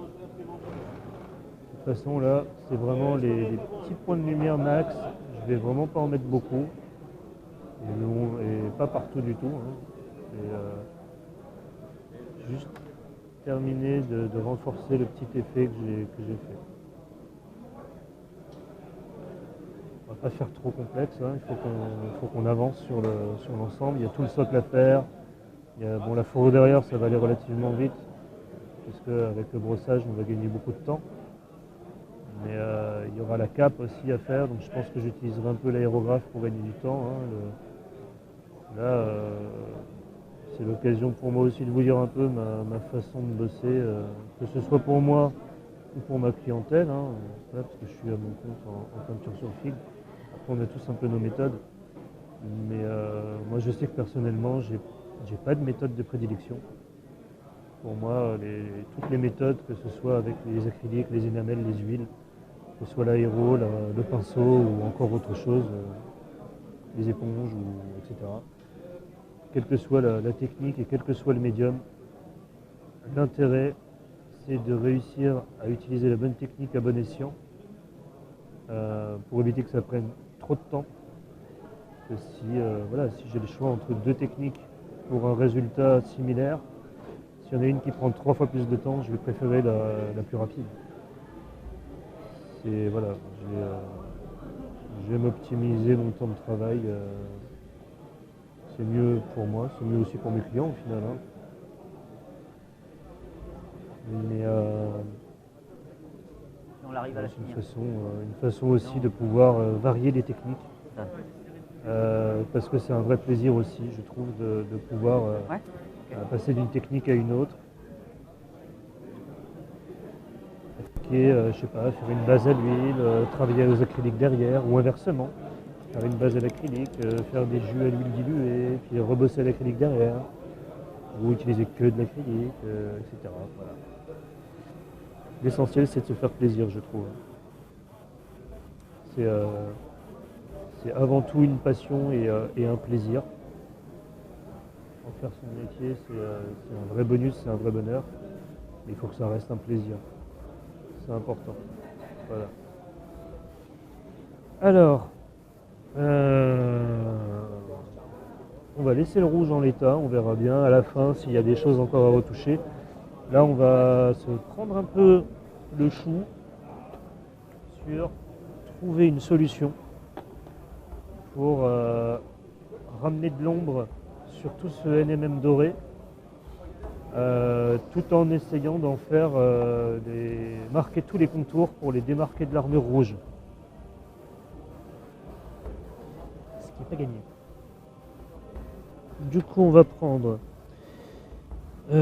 De toute façon là, c'est vraiment les petits points de lumière max, je vais vraiment pas en mettre beaucoup, et pas partout du tout. Juste terminer de renforcer le petit effet que j'ai fait. On va pas faire trop complexe, il faut qu'on avance sur l'ensemble. Il y a tout le socle à faire. Bon, la fourrure derrière, ça va aller relativement vite, puisque avec le brossage, on va gagner beaucoup de temps. Mais il y aura la cape aussi à faire, donc je pense que j'utiliserai un peu l'aérographe pour gagner du temps. Là, c'est l'occasion pour moi aussi de vous dire un peu ma façon de bosser, que ce soit pour moi ou pour ma clientèle, parce que je suis à mon compte en peinture sur figue. Après, on a tous un peu nos méthodes, mais moi je sais que personnellement, j'ai pas de méthode de prédilection. Pour moi, toutes les méthodes, que ce soit avec les acryliques, les énamels, les huiles, que ce soit l'aéro, le pinceau ou encore autre chose, les éponges, etc. Quelle que soit la technique et quel que soit le médium, l'intérêt c'est de réussir à utiliser la bonne technique à bon escient pour éviter que ça prenne trop de temps. Que si j'ai le choix entre deux techniques pour un résultat similaire, s'il y en a une qui prend 3 fois plus de temps, je vais préférer la plus rapide. Je vais m'optimiser mon temps de travail. C'est mieux pour moi, c'est mieux aussi pour mes clients au final. Mais on arrive à la c'est finir. une façon aussi de pouvoir varier les techniques. Parce que c'est un vrai plaisir aussi, je trouve, de pouvoir passer d'une technique à une autre. Je sais pas, faire une base à l'huile, travailler aux acryliques derrière, ou inversement, faire une base à l'acrylique, faire des jus à l'huile diluée, puis rebosser à l'acrylique derrière, ou utiliser que de l'acrylique, etc. Voilà. L'essentiel, c'est de se faire plaisir, je trouve. C'est avant tout une passion et un plaisir. En faire son métier, c'est un vrai bonus, c'est un vrai bonheur, mais il faut que ça reste un plaisir. C'est important. Voilà. Alors, On va laisser le rouge en l'état, on verra bien à la fin s'il y a des choses encore à retoucher. Là on va se prendre un peu le chou sur trouver une solution pour ramener de l'ombre sur tout ce NMM doré, tout en essayant d'en faire marquer tous les contours pour les démarquer de l'armure rouge. Ce qui n'est pas gagné. Du coup, on va prendre. Je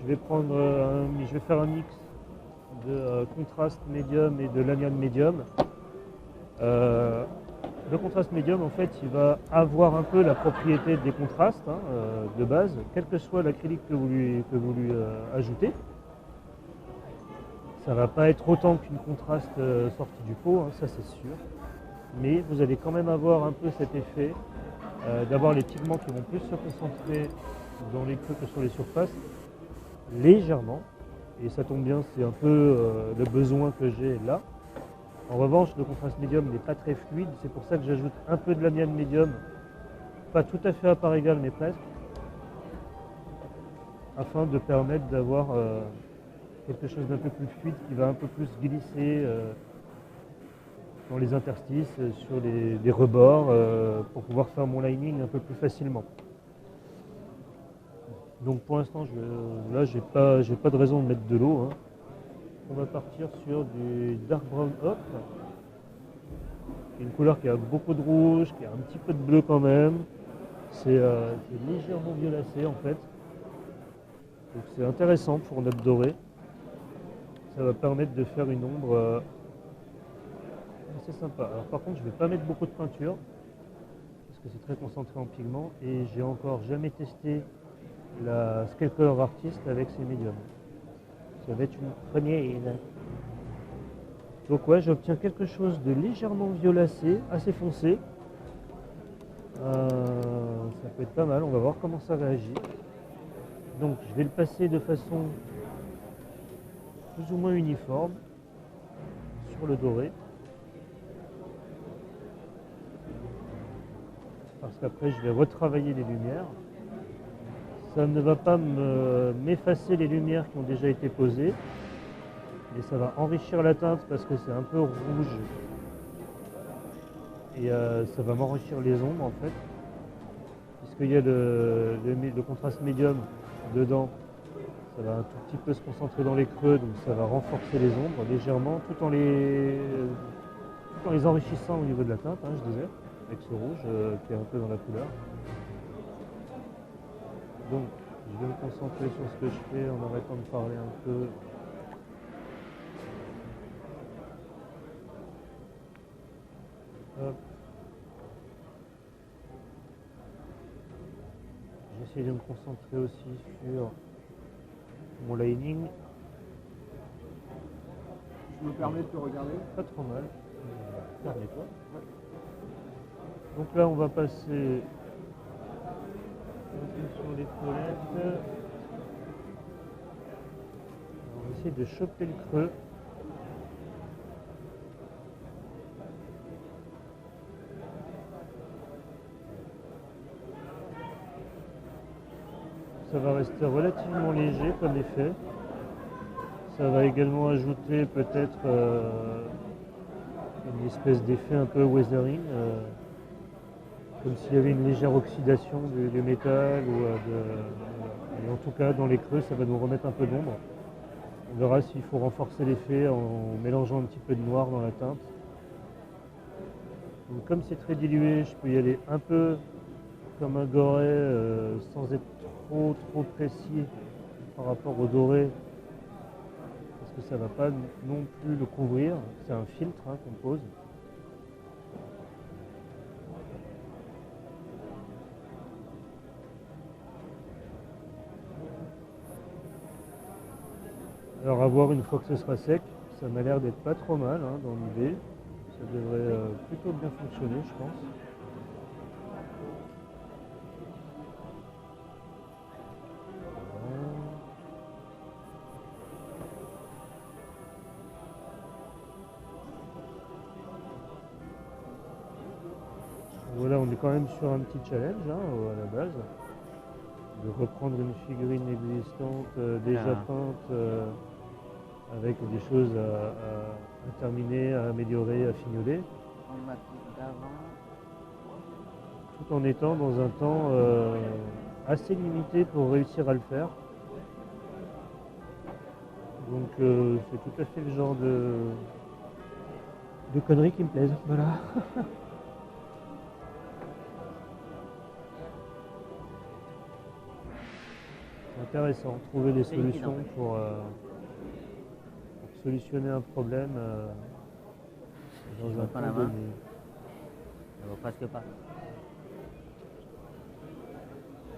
vais faire un mix de contraste médium et de lamiane médium. Le contraste médium, en fait, il va avoir un peu la propriété des contrastes de base, quel que soit l'acrylique que vous lui ajoutez. Ça va pas être autant qu'une contraste sortie du pot, ça c'est sûr. Mais vous allez quand même avoir un peu cet effet d'avoir les pigments qui vont plus se concentrer dans les creux que sur les surfaces, légèrement. Et ça tombe bien, c'est un peu le besoin que j'ai là. En revanche, le contraste médium n'est pas très fluide, c'est pour ça que j'ajoute un peu de lamiane médium, pas tout à fait à part égale, mais presque, afin de permettre d'avoir quelque chose d'un peu plus fluide qui va un peu plus glisser dans les interstices, sur les rebords, pour pouvoir faire mon lining un peu plus facilement. Donc pour l'instant, là, j'ai pas de raison de mettre de l'eau. On va partir sur du dark brown hop, une couleur qui a beaucoup de rouge, qui a un petit peu de bleu quand même. C'est légèrement violacé en fait. Donc c'est intéressant pour notre doré. Ça va permettre de faire une ombre assez sympa. Alors par contre, je ne vais pas mettre beaucoup de peinture parce que c'est très concentré en pigments et j'ai encore jamais testé la Scale Color Artist avec ces médiums. Ça va être une première. Donc ouais, j'obtiens quelque chose de légèrement violacé, assez foncé. Ça peut être pas mal, on va voir comment ça réagit. Donc je vais le passer de façon plus ou moins uniforme sur le doré. Parce qu'après je vais retravailler les lumières. Ça ne va pas m'effacer les lumières qui ont déjà été posées, mais ça va enrichir la teinte parce que c'est un peu rouge et ça va m'enrichir les ombres en fait, puisqu'il y a le contraste médium dedans. Ça va un tout petit peu se concentrer dans les creux, donc ça va renforcer les ombres légèrement tout en les enrichissant au niveau de la teinte, je disais, avec ce rouge qui est un peu dans la couleur. Donc, je vais me concentrer sur ce que je fais en arrêtant de parler un peu. Hop. J'essaie de me concentrer aussi sur mon lining. Je me permets de te regarder. Pas trop mal. Permets-toi. Ouais. Donc là, on va passer sur les toilettes. On va essayer de choper le creux. Ça va rester relativement léger comme effet. Ça va également ajouter peut-être une espèce d'effet un peu weathering, comme s'il y avait une légère oxydation du métal. Et en tout cas, dans les creux, ça va nous remettre un peu d'ombre. On verra s'il faut renforcer l'effet en mélangeant un petit peu de noir dans la teinte. Donc, comme c'est très dilué, je peux y aller un peu comme un doré sans être trop précis par rapport au doré, parce que ça ne va pas non plus le couvrir. C'est un filtre qu'on pose. Alors à voir une fois que ce sera sec, ça m'a l'air d'être pas trop mal dans l'idée. Ça devrait plutôt bien fonctionner, je pense. Voilà, on est quand même sur un petit challenge hein, à la base. De reprendre une figurine existante, déjà Voilà. peinte, avec des choses à terminer, à améliorer, à fignoler, On m'a pris d'avant. tout en étant dans un temps assez limité pour réussir à le faire. Donc c'est tout à fait le genre de conneries qui me plaisent. Voilà. C'est intéressant, trouver des C'est liquide, solutions en fait. pour solutionner un problème Je dans un reprends la temps main. donné. Ça va presque pas.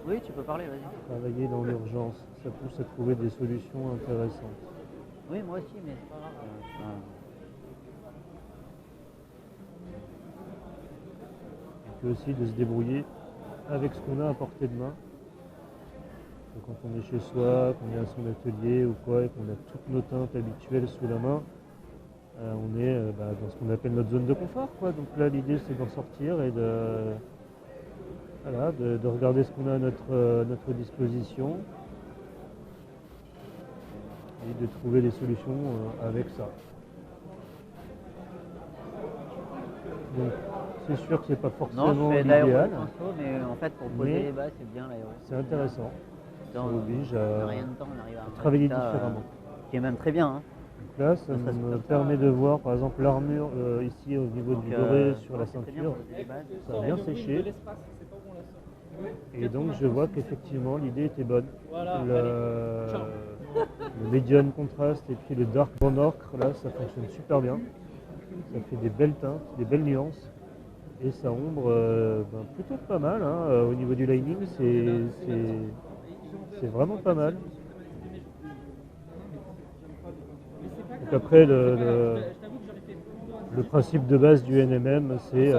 Oui, tu peux parler, vas-y. Travailler dans l'urgence, ça pousse à trouver des solutions intéressantes. Oui, moi aussi, mais c'est pas grave. Et puis aussi de se débrouiller avec ce qu'on a à portée de main. Donc quand on est chez soi, qu'on est à son atelier ou quoi, et qu'on a toutes nos teintes habituelles sous la main, on est dans ce qu'on appelle notre zone de confort, quoi. Donc là, l'idée, c'est d'en sortir et de regarder ce qu'on a à notre disposition et de trouver des solutions avec ça. Donc c'est sûr que c'est pas Non, forcément je fais de l'aéro l'idéal, pinceau, mais en fait, pour poser mais les bases, c'est bien l'aéro. c'est intéressant. Dans Ça oblige rien de temps, on arrive à un travailler résultat, différemment. qui est même très bien. Hein. Donc là, ça Ne serait-ce que me comme ça. permet de voir par exemple l'armure ici au niveau Donc, du doré sur non, la c'est très bien ceinture. pour poser les bases. Ça a bien séché. Et donc je vois qu'effectivement l'idée était bonne. Le medium contraste et puis le dark bond ocre, là ça fonctionne super bien. Ça fait des belles teintes, des belles nuances. Et ça ombre plutôt pas mal. Hein. Au niveau du lining, c'est vraiment pas mal. Donc après, le principe de base du NMM, c'est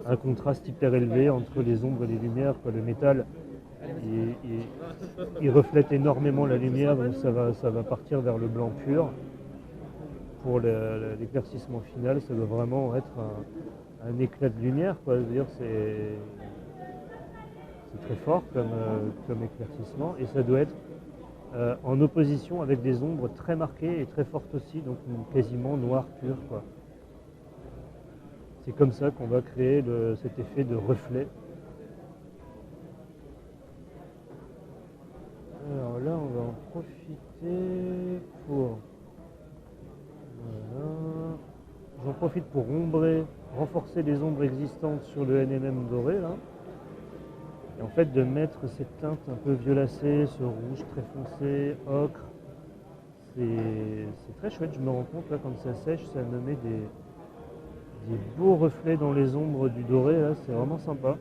un contraste hyper élevé entre les ombres et les lumières. Quoi. Le métal, il reflète énormément la lumière, donc ça va partir vers le blanc pur. Pour l'éclaircissement final, ça doit vraiment être un éclat de lumière. Quoi. Je veux dire, c'est très fort comme éclaircissement, et ça doit être en opposition avec des ombres très marquées et très fortes aussi, donc quasiment noir pur. Quoi. C'est comme ça qu'on va créer cet effet de reflet. Alors là, on va en profiter pour... Voilà. J'en profite pour renforcer les ombres existantes sur le NMM doré là. Et en fait de mettre cette teinte un peu violacée, ce rouge très foncé, ocre, c'est très chouette. Je me rends compte là quand ça sèche, ça me met des beaux reflets dans les ombres du doré là, c'est vraiment sympa.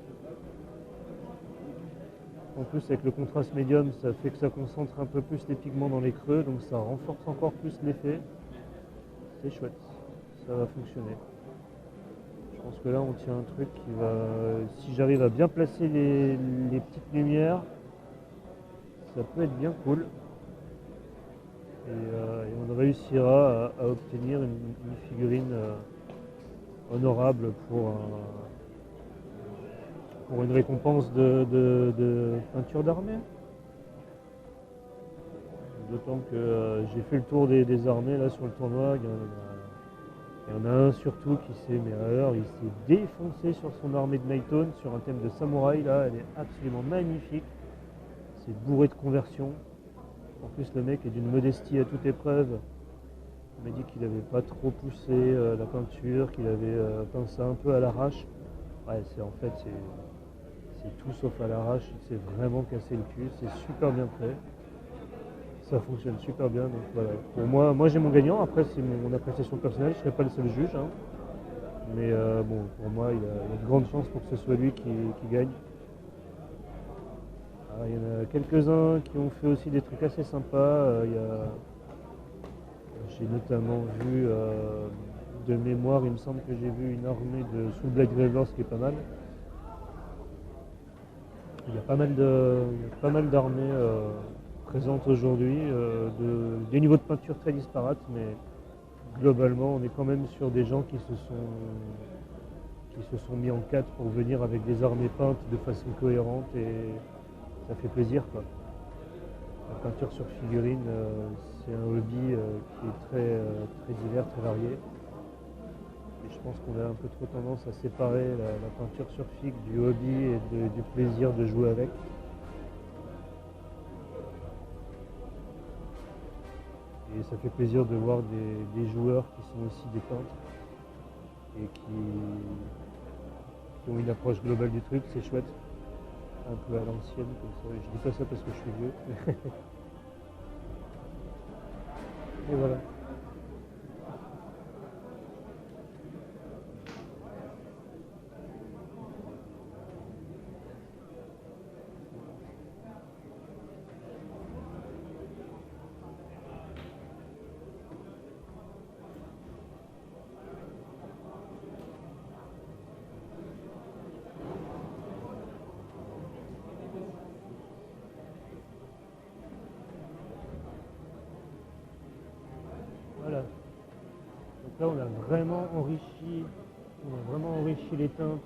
En plus avec le contraste médium, ça fait que ça concentre un peu plus les pigments dans les creux, donc ça renforce encore plus l'effet. C'est chouette, ça va fonctionner. Je pense que là on tient un truc qui va... Si j'arrive à bien placer les petites lumières, ça peut être bien cool. Et on réussira à obtenir une figurine honorable pour une récompense de peinture d'armée. D'autant que j'ai fait le tour des armées là sur le tournoi. Il y en a un surtout qui s'est, mais alors il s'est défoncé sur son armée de Nightone sur un thème de samouraï là, elle est absolument magnifique. C'est bourré de conversion. En plus le mec est d'une modestie à toute épreuve. Il m'a dit qu'il n'avait pas trop poussé la peinture, qu'il avait peint ça un peu à l'arrache. Ouais, c'est tout sauf à l'arrache, il s'est vraiment cassé le cul, c'est super bien fait. Ça fonctionne super bien, donc voilà. Pour moi j'ai mon gagnant, après c'est mon appréciation personnelle, je ne serai pas le seul juge. Hein. Mais bon, pour moi il y a de grandes chances pour que ce soit lui qui gagne. Alors, il y en a quelques-uns qui ont fait aussi des trucs assez sympas. J'ai notamment vu, de mémoire, il me semble que j'ai vu une armée de Soul Black Gravers qui est pas mal. Il y a pas mal d'armées présentes aujourd'hui, des niveaux de peinture très disparates, mais globalement on est quand même sur des gens qui ils se sont mis en quatre pour venir avec des armées peintes de façon cohérente et ça fait plaisir, quoi. La peinture sur figurine, c'est un hobby qui est très divers, très varié. Et je pense qu'on a un peu trop tendance à séparer la peinture sur figue du hobby et du plaisir de jouer avec. Et ça fait plaisir de voir des joueurs qui sont aussi des peintres et qui ont une approche globale du truc, c'est chouette. Un peu à l'ancienne, comme ça. Je dis pas ça parce que je suis vieux. Et voilà. Voilà. Donc là, on a vraiment enrichi les teintes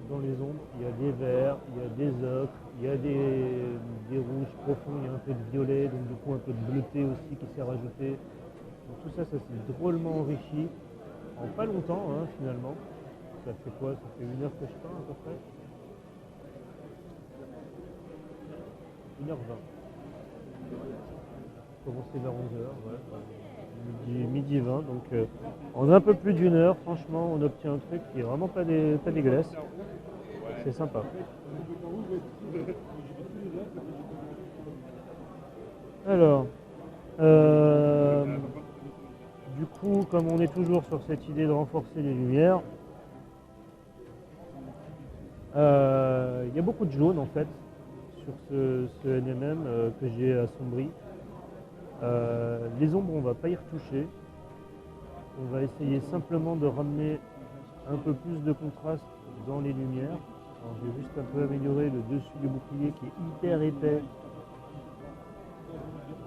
dans les ombres. Il y a des verts, il y a des ocres, il y a des rouges profonds, il y a un peu de violet, donc du coup un peu de bleuté aussi qui s'est rajouté. Donc tout ça, ça s'est drôlement enrichi en pas longtemps, hein, finalement. Ça fait quoi? Ça fait 1 heure que je peins à peu près. 1h20. Commencé vers 11h, ouais. Midi 20, donc en un peu plus d'1 heure, franchement, on obtient un truc qui est vraiment pas dégueulasse. C'est sympa. Alors, du coup, comme on est toujours sur cette idée de renforcer les lumières, il y a beaucoup de jaune en fait sur ce NMM que j'ai assombri. Les ombres, on va pas y retoucher. On va essayer simplement de ramener un peu plus de contraste dans les lumières. Alors, je vais juste un peu améliorer le dessus du bouclier qui est hyper épais.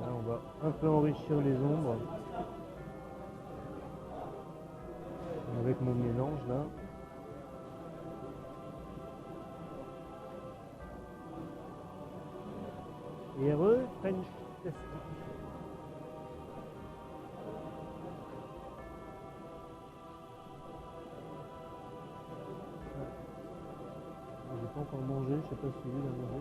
Là, on va un peu enrichir les ombres avec mon mélange là. Et French test. J'ai pas encore mangé, je sais pas si lui l'a mangé.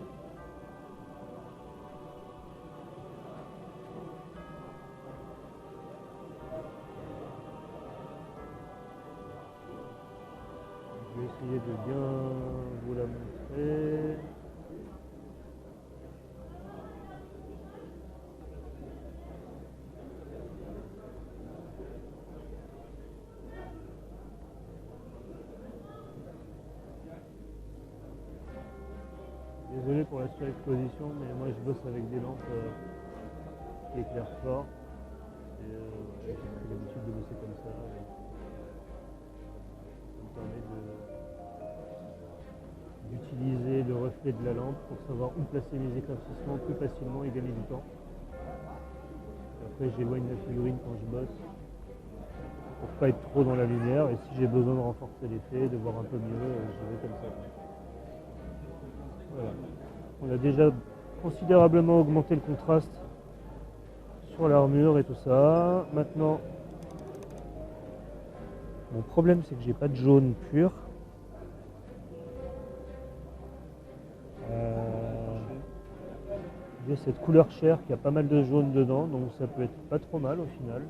Je vais essayer de bien vous la montrer. Désolé pour la surexposition, mais moi je bosse avec des lampes qui éclairent fort. Et j'ai pris l'habitude de bosser comme ça. Ça me permet d'utiliser le reflet de la lampe pour savoir où placer mes éclaircissements plus facilement et gagner du temps. Et après j'éloigne la figurine quand je bosse pour pas être trop dans la lumière. Et si j'ai besoin de renforcer l'effet, de voir un peu mieux, je vais comme ça. Voilà. On a déjà considérablement augmenté le contraste sur l'armure et tout ça. Maintenant, mon problème c'est que j'ai pas de jaune pur. J'ai cette couleur chair qui a pas mal de jaune dedans, donc ça peut être pas trop mal au final.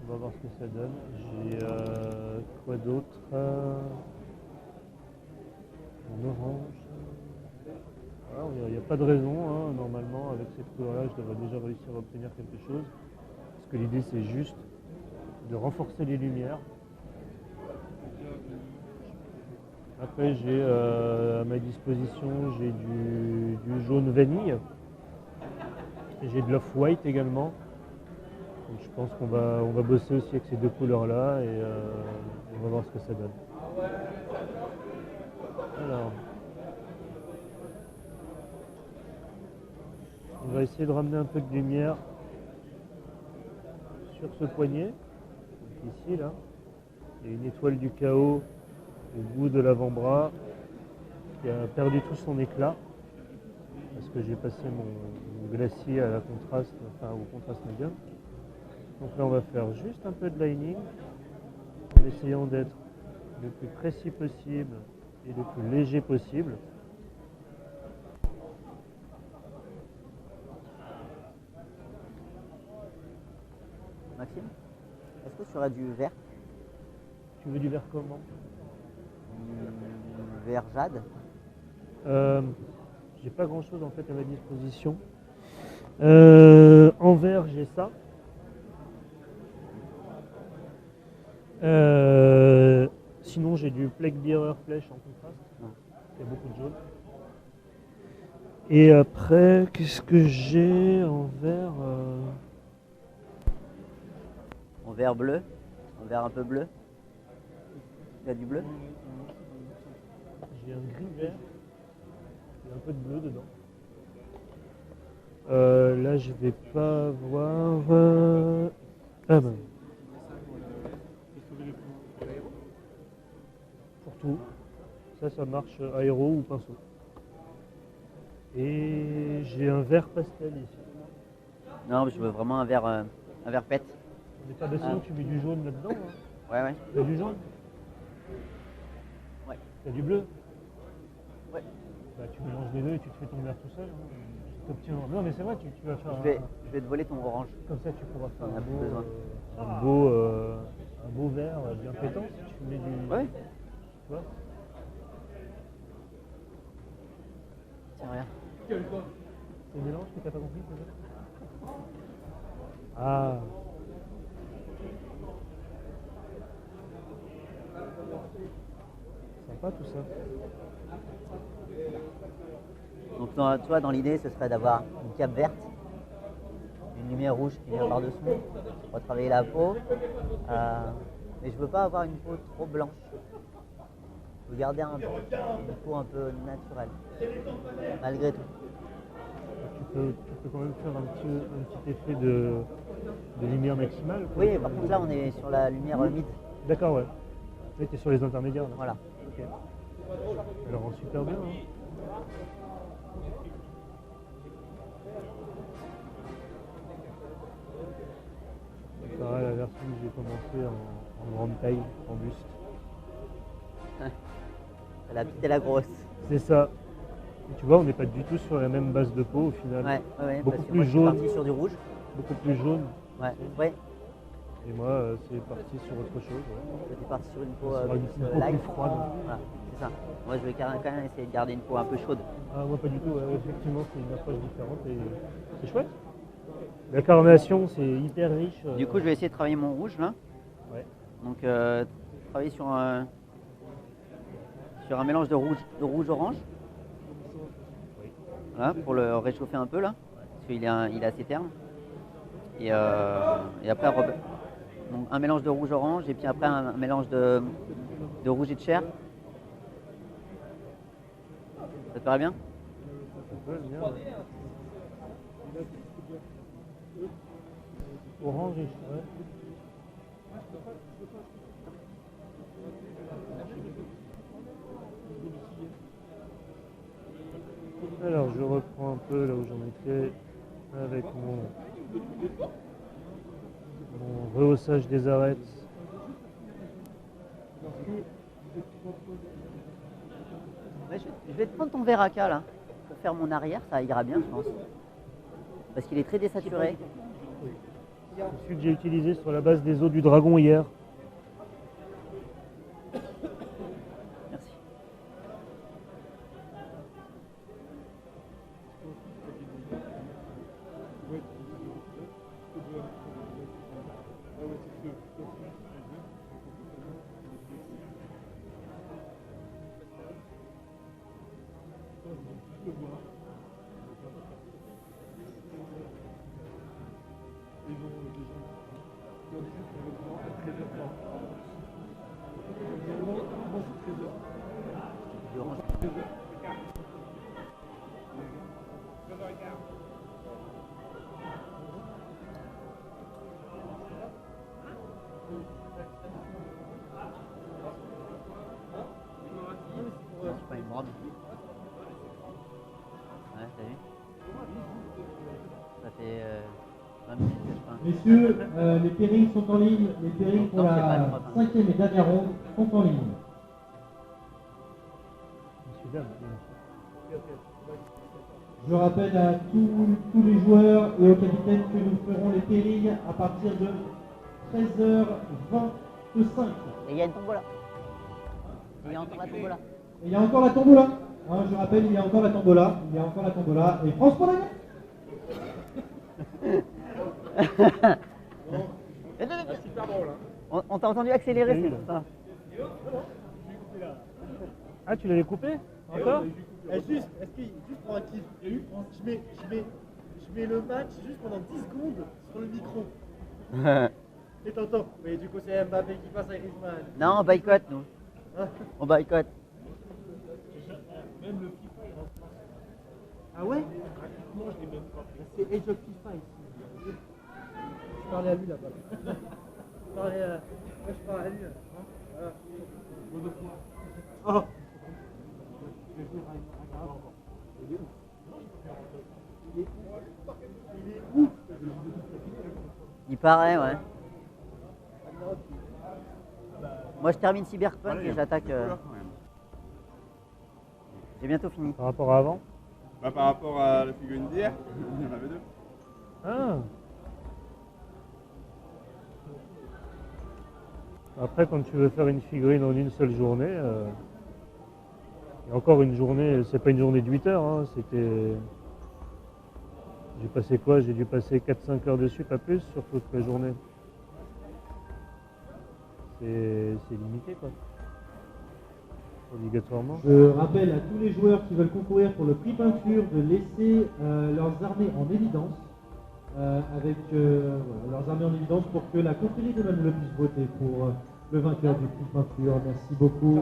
On va voir ce que ça donne. J'ai quoi d'autre? En orange. Il n'y a pas de raison, hein. Normalement avec cette couleur-là je devrais déjà réussir à obtenir quelque chose. Parce que l'idée c'est juste de renforcer les lumières. Après j'ai à ma disposition j'ai du jaune vanille. J'ai de l'off-white également. Donc je pense qu'on va bosser aussi avec ces deux couleurs-là et on va voir ce que ça donne. Alors, on va essayer de ramener un peu de lumière sur ce poignet, donc ici là. Il y a une étoile du chaos au bout de l'avant-bras qui a perdu tout son éclat parce que j'ai passé mon glacier à la contraste, enfin au contraste médium. Donc là on va faire juste un peu de lining en essayant d'être le plus précis possible et le plus léger possible. Maxime, est-ce que tu aurais du vert? Tu veux du vert comment? Vert jade? J'ai pas grand chose en fait à ma disposition. En vert j'ai ça. Sinon j'ai du Plague Bearer Flèche en contraste. Il y a beaucoup de jaune. Et après, qu'est-ce que j'ai en vert En vert bleu? En vert un peu bleu? Il y a du bleu? J'ai un gris vert. Il y a un peu de bleu dedans. Là je vais pas voir. Ah ben. Pour tout. Ça marche aéro ou pinceau. Et j'ai un vert pastel ici. Non, mais je veux vraiment un vert pète. On n'est pas sinon tu mets du jaune là-dedans. Hein. Ouais, ouais. Il y a du jaune? Ouais. Il y a du bleu? Ouais. Bah, tu mélanges les deux et tu te fais ton vert tout seul. Hein. Non mais c'est vrai, tu vas faire Je vais te voler ton orange. comme ça tu pourras faire On a plus besoin. un beau vert bien pétant si tu mets du. Ouais. Tu vois? Tiens, regarde. C'est le mélange que t'as pas compris peut-être? Ah. Sympa tout ça. Donc, tu vois, dans l'idée, ce serait d'avoir une cape verte, une lumière rouge qui vient par-dessous, pour travailler la peau. Mais je veux pas avoir une peau trop blanche. Je veux garder une peau un peu naturelle, malgré tout. Tu peux quand même faire un petit effet de lumière maximale. Quoi. Oui, par contre, là, on est sur la lumière mid. D'accord, ouais. Oui, tu es sur les intermédiaires. Là. Voilà. Ok. Elle rend super bien. Hein. Pareil, la version que j'ai commencé en grande taille, en buste. La petite et la grosse. C'est ça. Et tu vois, on n'est pas du tout sur la même base de peau au final. Ouais, beaucoup parce que plus moi, jaune. je suis parti sur du rouge. Beaucoup plus jaune. Ouais. Et moi, c'est parti sur autre chose. Ouais. J'étais parti sur une peau Sur une peau light. plus froide. Voilà, c'est ça. Moi, je vais quand même essayer de garder une peau un peu chaude. Ah, moi, pas du tout. Ouais, effectivement, c'est une approche différente et c'est chouette. La carnation, c'est hyper riche. Du coup, je vais essayer de travailler mon rouge là. Ouais. Donc, travailler sur un mélange de rouge-orange. Oui. Voilà, pour le réchauffer un peu là. Parce qu'il est assez terne. Et après, donc, un mélange de rouge-orange et puis après un mélange de rouge et de chair. Ça te paraît bien? Orange et ouais. Alors je reprends un peu là où j'en étais avec mon rehaussage des arêtes. Ouais, je vais te prendre ton verre AK là pour faire mon arrière, ça ira bien je pense. Parce qu'il est très désaturé. Celui que j'ai utilisé sur la base des os du dragon hier. Merci. Messieurs, les pairings sont en ligne. Les pairings pour la 5e et dernière ronde sont en ligne. Je rappelle à tous les joueurs et au capitaine que nous ferons les pairings à partir de 13h25. Et il y a une tombola. Et il y a encore la tombola. Et il y a encore la tombola. Hein, je rappelle, il y a encore la tombola. Il y a encore la tombola. Et France pour la gagne. Super drôle. On t'a entendu accélérer, c'est pour ça. Ah, tu l'avais coupé encore? Juste pour un kiff, je mets le match juste pendant 10 secondes sur le micro. Et t'entends. Mais du coup, c'est Mbappé qui passe à Griezmann. Non, on boycotte, nous. On boycotte. Même le FIFA, il rentre. Ah ouais? Gratuitement, je l'ai même pas. C'est Age of FIFA ici. Je parlais à lui là-bas. Je parlais à lui. Voilà. Oh. Il est ouf. Il paraît, ouais. Moi, je termine Cyberpunk et j'attaque. J'ai bientôt fini. Par rapport à avant? Bah, par rapport à la figurine d'hier, il y en avait deux. Ah. Après, quand tu veux faire une figurine en une seule journée, et encore une journée, c'est pas une journée de 8 heures, hein, c'était... J'ai passé quoi? J'ai dû passer 4-5 heures dessus, pas plus, sur toute la journée. C'est limité, quoi. Obligatoirement. Je rappelle à tous les joueurs qui veulent concourir pour le prix peinture de laisser leurs armées en évidence, avec voilà, leurs armées en évidence pour que la confrérie de Manu puisse voter pour le vainqueur du prix peinture. Merci beaucoup.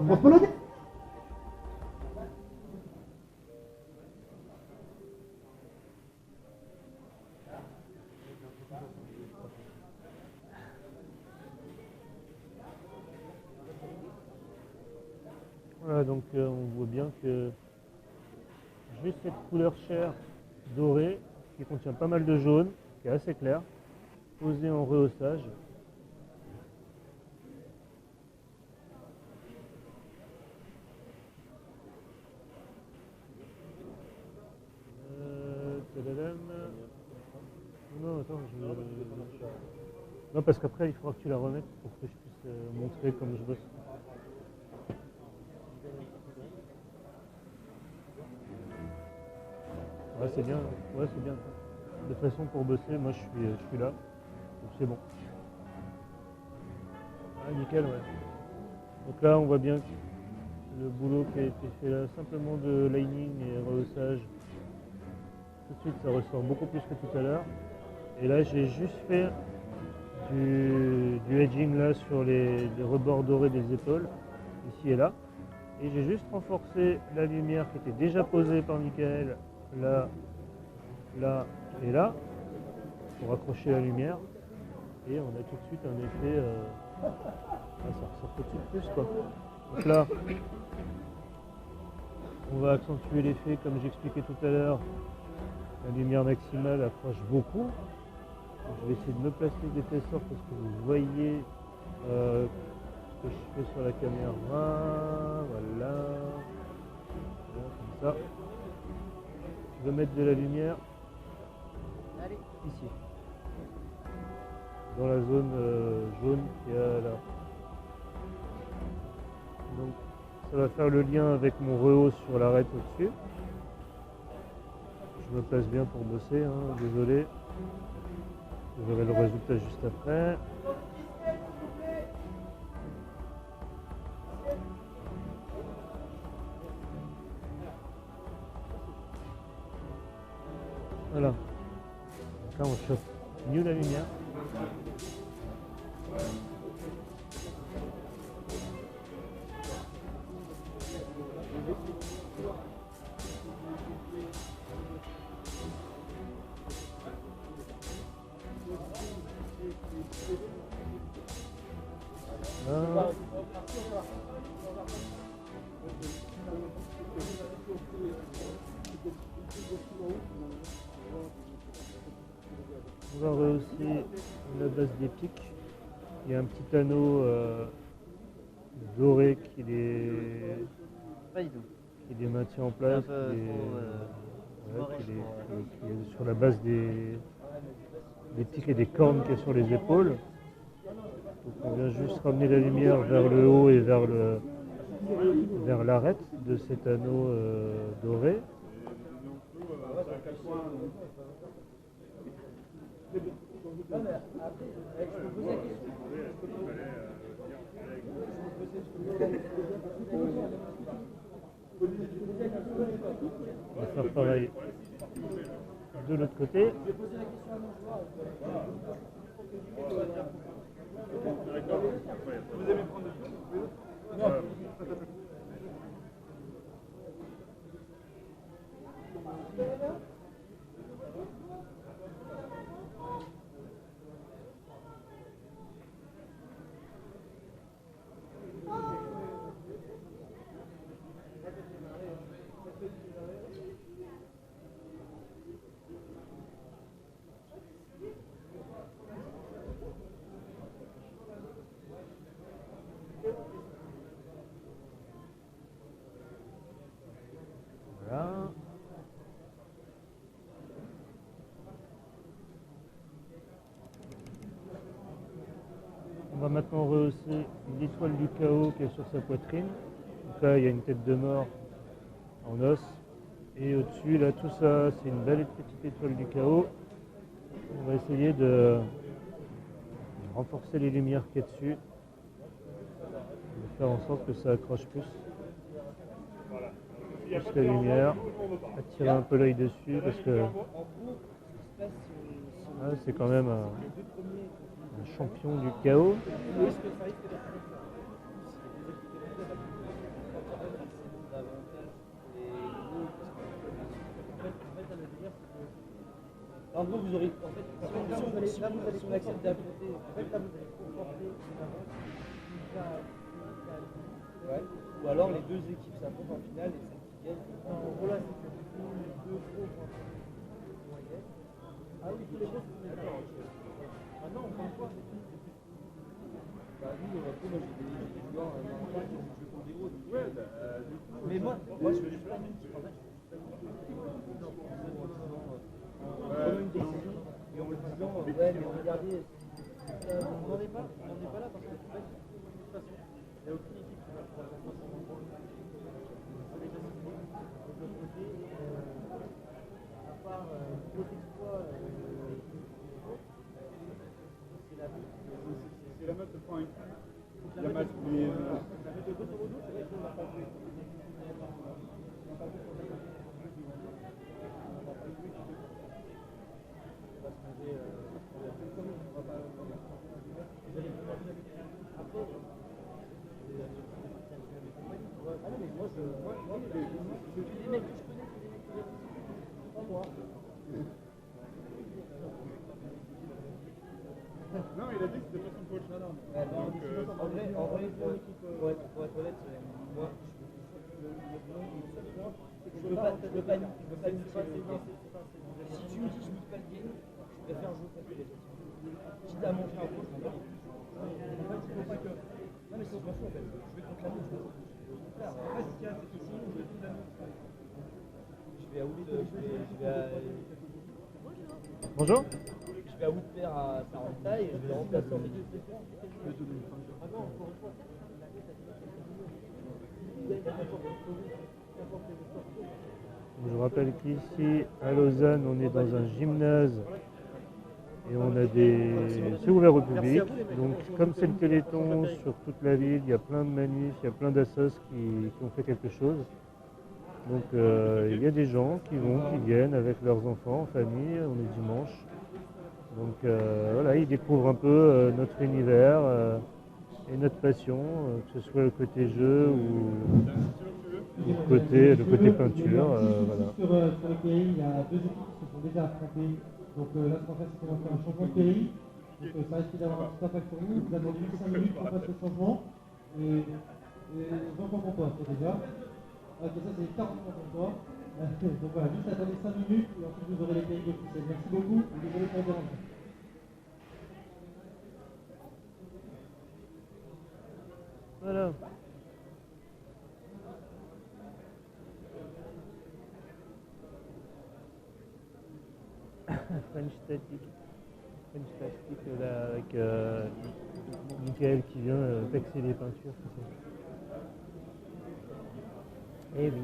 Voilà, donc on voit bien que juste cette couleur chair dorée qui contient pas mal de jaune, qui est assez clair, posée en rehaussage. Tadadam. Non, attends, non, parce qu'après il faudra que tu la remettes pour que je puisse montrer comme je bosse. Ouais, c'est bien, ouais, c'est bien. De toute façon, pour bosser, moi je suis là, donc c'est bon. Ah, nickel, ouais. Donc là, on voit bien le boulot qui a été fait là, simplement de lining et rehaussage. Tout de suite, ça ressort beaucoup plus que tout à l'heure. Et là, j'ai juste fait du edging là sur les rebords dorés des épaules, ici et là. Et j'ai juste renforcé la lumière qui était déjà posée par Michael. Là, là et là, pour accrocher la lumière, et on a tout de suite un effet, ça ressort tout de suite plus quoi. Donc là, on va accentuer l'effet comme j'expliquais tout à l'heure, la lumière maximale approche beaucoup. Je vais essayer de me placer de telle sorte parce que vous voyez ce que je fais sur la caméra, voilà, comme ça. Je vais mettre de la lumière ici, dans la zone jaune qui est là. Donc ça va faire le lien avec mon rehausse sur l'arête au-dessus. Je me place bien pour bosser, hein, désolé. Vous verrez le résultat juste après. Voilà. Là, on chauffe mieux la lumière. Là. On va rehausser ici la base des pics. Il y a un petit anneau doré Pas du tout. qui les maintient en Un place, peu trop qui moche pour, est sur la base des pics et des cornes qu'il y a sur les épaules. Donc on vient juste ramener la lumière vers le haut et vers l'arête de cet anneau doré. On va faire pareil de l'autre côté. Voilà. On va maintenant rehausser l'étoile du chaos qui est sur sa poitrine. Donc là, il y a une tête de mort en os. Et au-dessus, là, tout ça, c'est une belle petite étoile du chaos. On va essayer de renforcer les lumières qu'il y a dessus. De faire en sorte que ça accroche plus. Plus la lumière. Attirer un peu l'œil dessus parce que c'est quand même un champion du chaos. En gros, vous aurez, en fait, si on accepte d'apporter, en fait, là, vous allez conforter ouais. Ou alors les deux équipes s'affrontent en finale et celle qui gagne. En gros, là, c'est que les deux pros vont gagner. Ah oui, tous les pros, c'est d'accord. Ah non, encore une fois, c'est tout. Bah, nous, moi, j'ai des joueurs qui ont joué pour des gros. Ouais, mais moi, je veux juste pas une équipe. En fait, en prenant une décision et en le disant ouais mais regardez on n'en est pas là parce que en fait, de toute façon il n'y a aucune équipe qui va pouvoir faire ça sans moi. C'est déjà signé de l'autre côté à part gros exploit c'est la meute de point. La meute de grosso modo c'est vrai qu'on n'a pas joué. Non, il a dit que c'était pas son coach. En vrai, pour être honnête, moi, je veux pas si tu me dis je ne pas le game, je préfère jouer contre les autres. Quitte à manger un coach, je m'en bats les couilles. Non mais c'est pas fou en fait, je vais contre la meute. En fait, ce qu'il y a, c'est que sinon, je vais tout la meute. Je vais à Wood, Bonjour. je vais à Wood faire sa rentaille et je vais le remplacer en milieu. Ah non, encore une fois. Je rappelle qu'ici, à Lausanne, on est dans un gymnase et on a c'est ouvert au public. Donc, comme c'est le Téléthon sur toute la ville, il y a plein de manifs, il y a plein d'assos qui ont fait quelque chose. Donc, il y a des gens qui viennent avec leurs enfants en famille, on est dimanche. Donc, voilà, ils découvrent un peu notre univers et notre passion, que ce soit le côté jeu ou le côté peinture. Voilà. Sur le pays, il y a deux équipes qui se sont déjà affrontées. Donc là, ce qu'on va faire, c'est qu'on va faire un changement de pays. Donc ça risque d'avoir un petit impact sur nous. Vous attendez 5 minutes pour faire ce changement. Et j'en prends pour toi, c'est déjà. Ok, ça c'est 40 points pour toi. Donc voilà, juste attendez 5 minutes et ensuite vous aurez les pays officiels. Merci beaucoup et désolé pour le dérangement. Voilà. French Static. French Static là avec Michael qui vient taxer les peintures. Eh oui.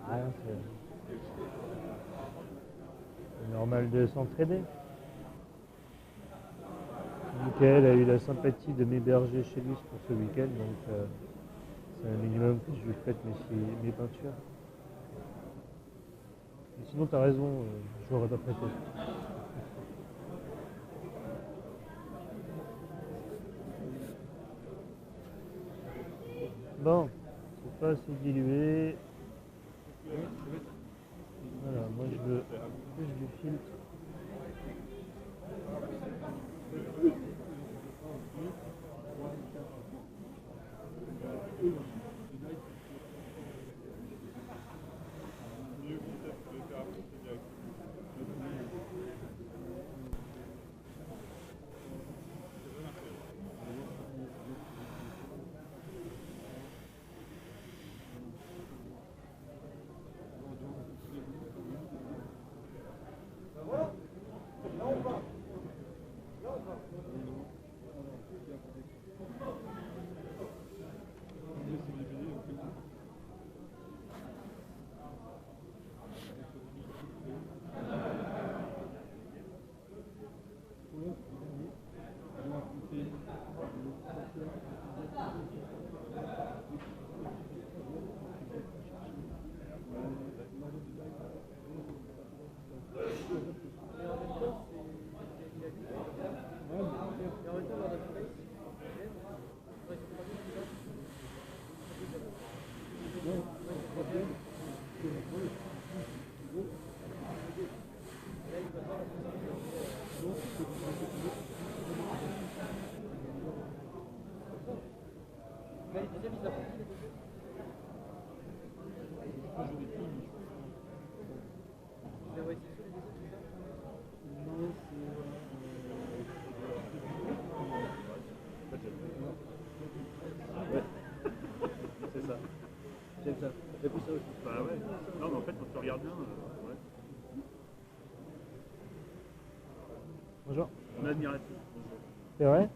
Ah, c'est normal de s'entraider. Michael a eu la sympathie de m'héberger chez lui pour ce week-end, donc c'est un minimum que je lui prête mes peintures. Et sinon, t'as raison, je l'aurais pas prêté. Bon, c'est pas assez dilué. Voilà, moi je veux plus du filtre. Bah ouais. Non, mais en fait, quand tu regardes bien, ouais. Bonjour. On admire la C'est vrai?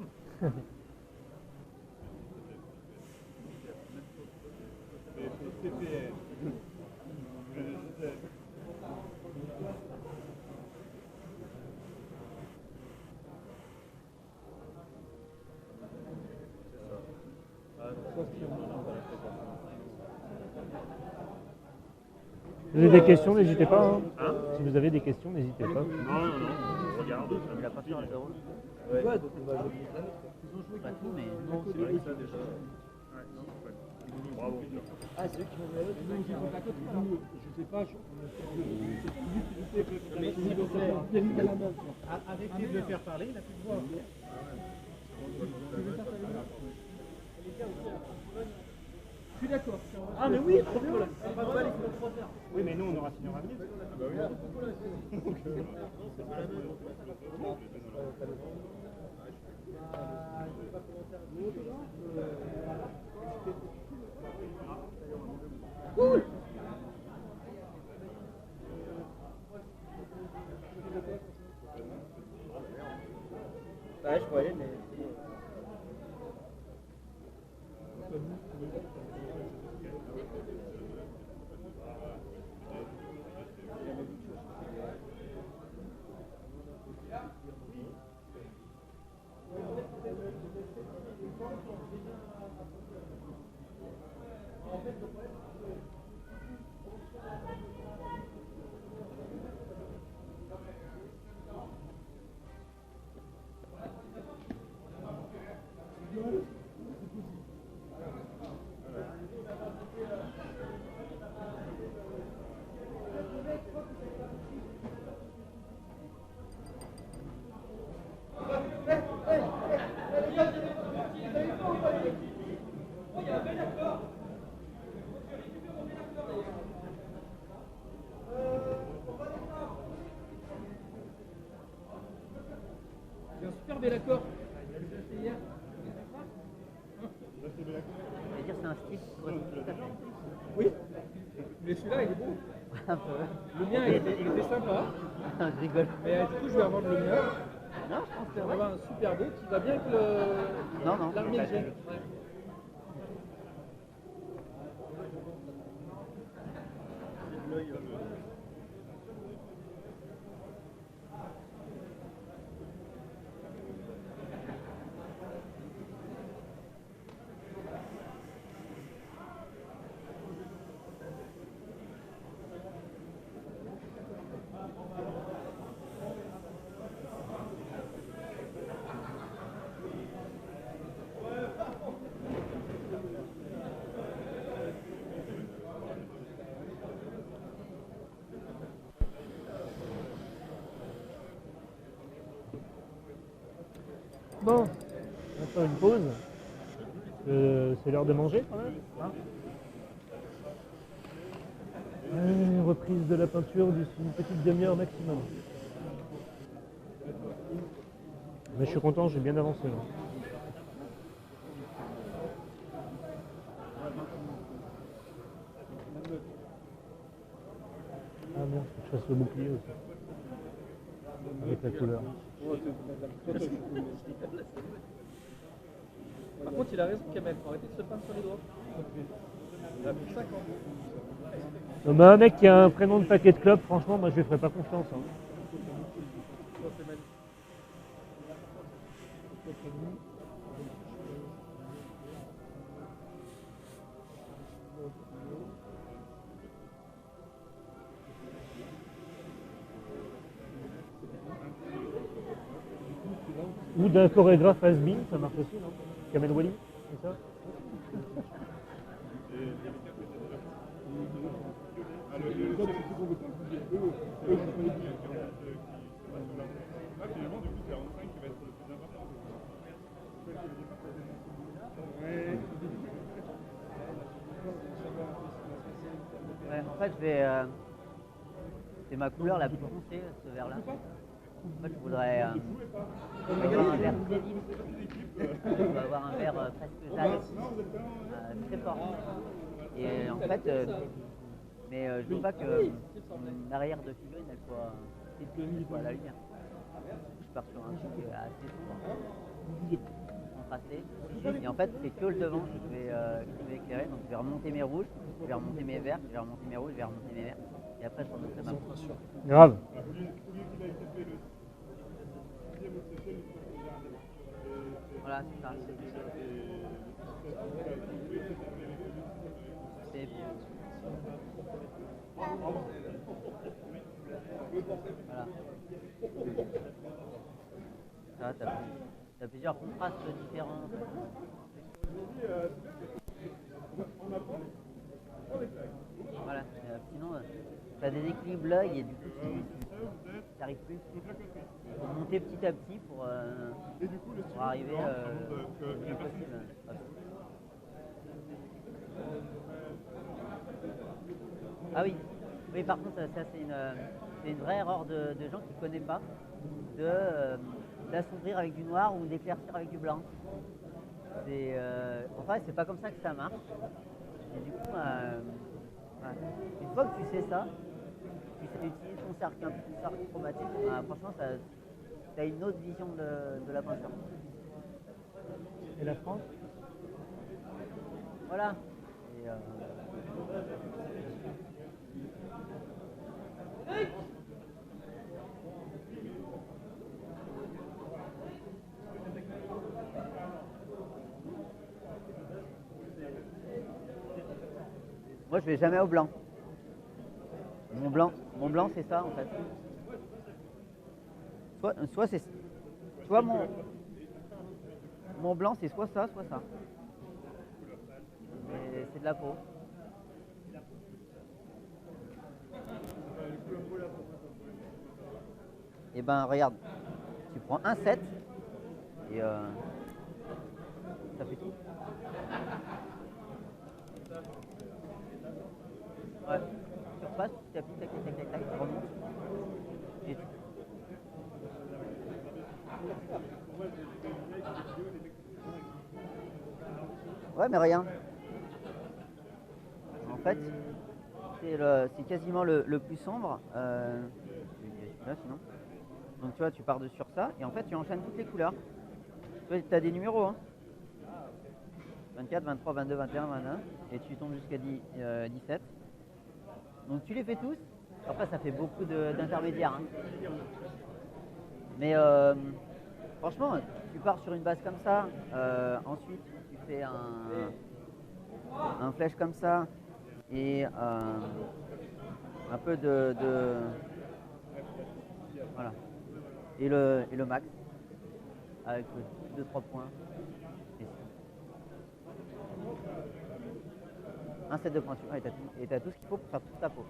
Vous avez des questions, n'hésitez pas. Hein. Si vous avez des questions, n'hésitez pas. Non, on regarde. Il a pas fait un 0. Ouais, donc on va jouer. Pas tout, mais. Non, c'est vrai que ça déjà. Ouais, non, ouais. Bravo. Ah, c'est eux qui m'ont mis à l'autre. Je sais pas, mais s'il vous plaît, arrêtez de le faire parler, il n'a plus de voix. Je suis d'accord. Ah, mais oui, trop bien. Oui, mais nous, on aura fini en 20 minutes. Cool. Ouais, je croyais, mais. Super bel accord. Hier. C'est-à-dire c'est un style qui correspond tout à fait. Oui, mais celui-là, il est beau. Un peu. Le mien, il était sympa. Je rigole. Mais du coup, je vais revendre le mien. Non, je pense que On va ouais. avoir un super beau qui va bien avec Non, l'armée que j'ai. Ouais. Bon, on va faire une pause. C'est l'heure de manger quand même. Hein. Reprise de la peinture d'ici une petite demi-heure maximum. Mais je suis content, j'ai bien avancé là. Ah merde, faut que je fasse le bouclier aussi. Avec la couleur. Par contre, il a raison, Kamel. Faut arrêter de se peindre sur les doigts. Il a plus 5 ans. Un mec qui a un prénom de paquet de clopes, franchement, moi je lui ferais pas confiance. Hein. Ça, c'est magnifique. Ou d'un chorégraphe has-been, ça marche aussi, non? Kamel Wally, c'est ça? Ouais, en fait, je vais. C'est ma couleur la plus foncée, ce vert-là. En fait, je voudrais avoir un vert très vif. Je veux avoir un vert presque jaune, très fort. Et en fait, je veux pas que mon arrière de figurine elle soit à la lumière. Je pars sur un truc assez sombre, contrasté. Et en fait, c'est que le devant qui vais éclairer. Donc, je vais remonter mes rouges, je vais remonter mes verts, je vais remonter mes rouges, je vais remonter mes verts. Et après, je remonterai ma rouge. Grave. Voilà, c'est ça. C'est voilà. Ça, t'as plusieurs contrastes différents. Voilà. Sinon, t'as des équilibres l'œil et du coup, tu n'arrives plus. Il faut monter petit à petit pour arriver le mieux possible. Ah oui, oui, par contre, ça c'est une vraie erreur de gens qui ne connaissent pas, d'assombrir avec du noir ou d'éclaircir avec du blanc. Enfin, c'est pas comme ça que ça marche. Et du coup, ouais. Une fois que tu sais ça, tu sais utiliser ton cercle chromatique, franchement, tu as une autre vision de la peinture. Et la France? Voilà. Et, moi, je vais jamais au blanc. Mon blanc, c'est ça en fait. Soit mon blanc, c'est soit ça, soit ça. Mais c'est de la peau. Et ben regarde, tu prends un set et ça fait tout. Ouais, tu repasses petit à petit, tac, tac, tac, tac, tu remontes. Et tu... Ouais, mais regarde. En fait, c'est quasiment le plus sombre. Là, sinon. Donc tu vois, tu pars de sur ça et en fait tu enchaînes toutes les couleurs. Tu as des numéros, hein. 24, 23, 22, 21, 21 et tu tombes jusqu'à 17. Donc tu les fais tous. Après ça fait beaucoup d'intermédiaires. Hein. Mais franchement, tu pars sur une base comme ça. Ensuite tu fais un flèche comme ça et un peu de voilà. Et le max avec 2-3 points. Un set de pointure et t'as tout ce qu'il faut pour faire toute ta peau.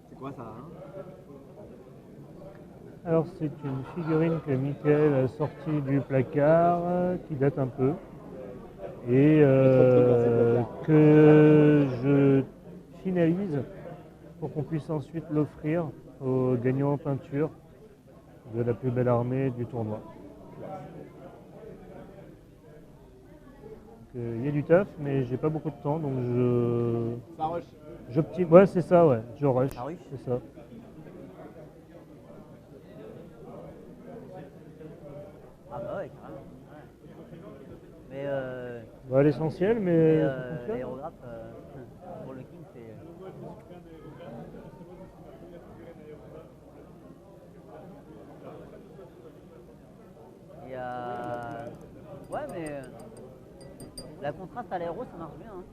C'est quoi ça hein? Alors c'est une figurine que Michael a sortie du placard, qui date un peu, et que je finalise pour qu'on puisse ensuite l'offrir aux gagnants en peinture de la plus belle armée du tournoi. Il y a du taf, mais j'ai pas beaucoup de temps, donc Ça rush. j'optime. Ouais, c'est ça, ouais, je rush, Ah oui. c'est ça. Ah bah ouais, carrément. Ouais. Mais L'essentiel, mais ça fonctionne. l'aérographe, pour le King, c'est... Et ouais, mais la contraste à l'aéro, ça marche bien. Hein.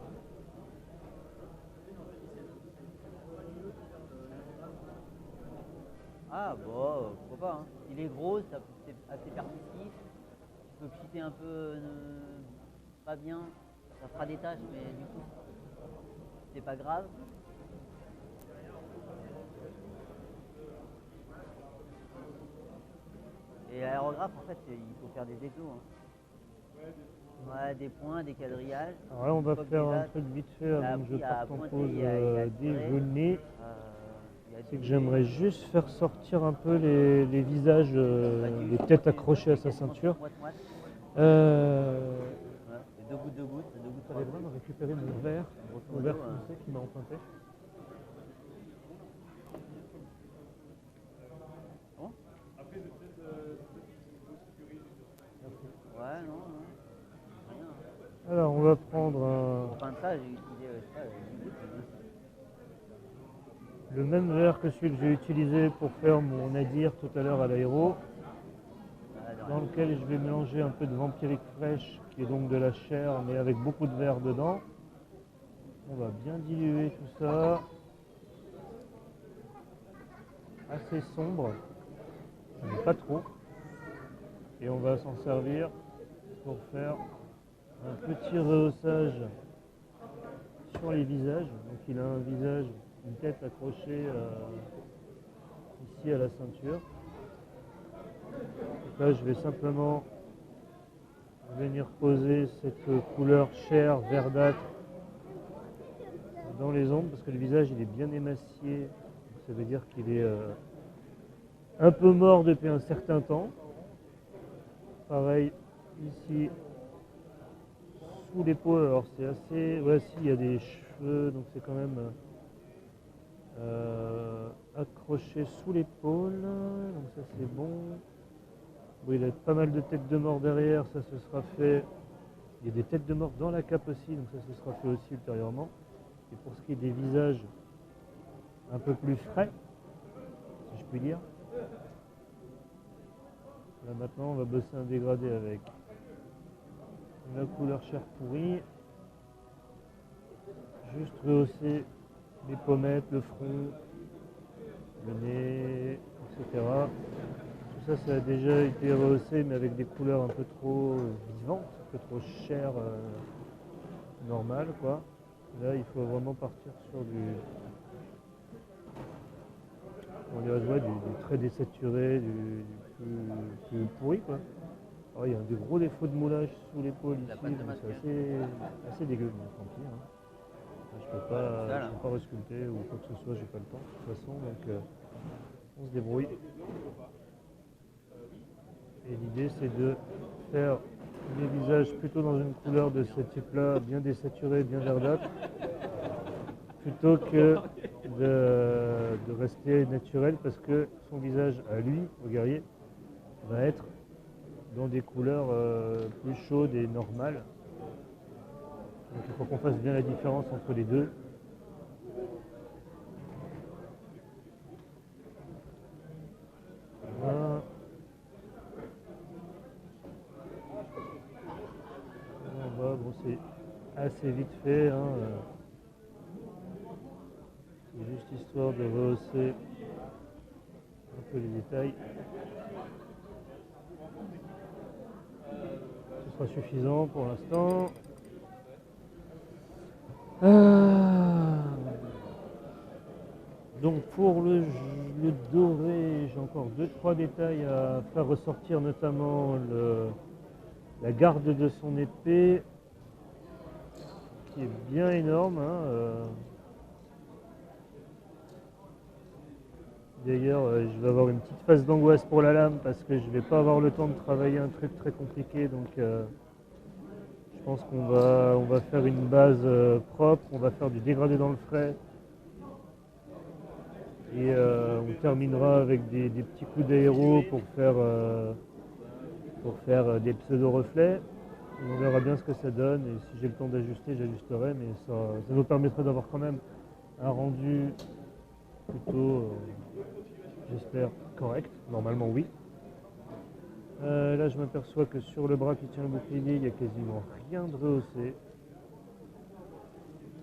Ah bon, pourquoi pas. Hein. Il est gros, c'est assez permissif. Tu peux piter un peu pas bien, ça fera des taches, mais du coup, c'est pas grave. Et l'aérographe, en fait, il faut faire des éclos. Hein. Ouais, des points, des quadrillages. Alors là, on va faire un truc vite fait avant que je parte en pause déjeuner. C'est que j'aimerais juste faire sortir un peu les visages, les têtes accrochées à sa ceinture. Deux gouttes. J'avais vraiment récupéré mon verre foncé qui m'a emprunté. Bon. Ouais, non. Rien. Alors, on va prendre Pour peindre ça, j'ai utilisé, le même verre que celui que j'ai utilisé pour faire mon nadir tout à l'heure à l'aéro, dans lequel je vais mélanger un peu de vampirique fraîche, qui est donc de la chair, mais avec beaucoup de verre dedans. On va bien diluer tout ça. Assez sombre, mais pas trop. Et on va s'en servir pour faire un petit rehaussage sur les visages. Donc il a un visage, une tête accrochée ici à la ceinture. Donc là je vais simplement venir poser cette couleur chair verdâtre dans les ombres parce que le visage il est bien émacié. Donc, ça veut dire qu'il est un peu mort depuis un certain temps. Pareil ici sous l'épaule, alors c'est assez... Ouais, si, il y a des cheveux, donc c'est quand même accroché sous l'épaule, donc ça c'est bon. Bon, il a pas mal de têtes de mort derrière, ça se sera fait. Il y a des têtes de mort dans la cape aussi, donc ça se sera fait aussi ultérieurement. Et pour ce qui est des visages un peu plus frais, si je puis dire, là maintenant on va bosser un dégradé avec la couleur chair pourrie, juste rehausser les pommettes, le front, le nez, etc. Tout ça, ça a déjà été rehaussé, mais avec des couleurs un peu trop vivantes, un peu trop chair normale, quoi. Là, il faut vraiment partir sur on dirait, ouais, du très désaturé, du plus pourri, quoi. Alors, il y a des gros défauts de moulage sous l'épaule ici, c'est assez dégueu, mais tant pis. Hein. Je ne peux pas resculpter ou quoi que ce soit, j'ai pas le temps de toute façon, donc on se débrouille. Et l'idée c'est de faire des visages plutôt dans une couleur de ce type-là, bien désaturée, bien verdâtre, plutôt que de rester naturel parce que son visage à lui, au guerrier, va être dans des couleurs plus chaudes et normales. Donc il faut qu'on fasse bien la différence entre les deux. Voilà. Bon, c'est assez vite fait. Hein. C'est juste histoire de rehausser un peu les détails. Ce sera suffisant pour l'instant. Donc pour le doré, j'ai encore 2-3 détails à faire ressortir, notamment la garde de son épée, qui est bien énorme. Hein, D'ailleurs, je vais avoir une petite phase d'angoisse pour la lame parce que je ne vais pas avoir le temps de travailler un truc très compliqué. Donc je pense qu'on va faire une base propre, on va faire du dégradé dans le frais. Et on terminera avec des petits coups d'aéro pour faire des pseudo-reflets. On verra bien ce que ça donne et si j'ai le temps d'ajuster, j'ajusterai, mais ça nous permettra d'avoir quand même un rendu plutôt, j'espère, correct. Normalement, oui. Là, je m'aperçois que sur le bras qui tient le bouclier, il n'y a quasiment rien de rehaussé.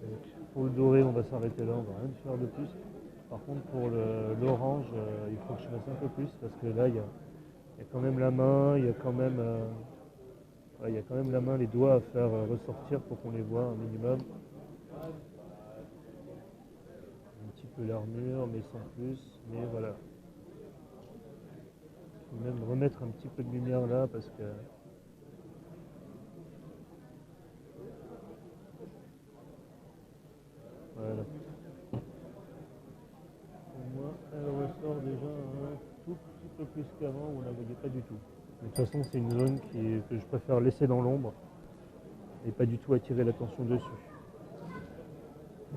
Donc, pour le doré, on va s'arrêter là, on va rien faire de plus. Par contre, pour l'orange, il faut que je fasse un peu plus parce que là, il y a quand même la main, il y a quand même la main, les doigts à faire ressortir pour qu'on les voit un minimum. Un petit peu l'armure, mais sans plus. Mais voilà. Il faut même remettre un petit peu de lumière là parce que voilà. Pour moi, elle ressort déjà un tout petit peu plus qu'avant où on ne la voyait pas du tout. De toute façon, c'est une zone que je préfère laisser dans l'ombre et pas du tout attirer l'attention dessus.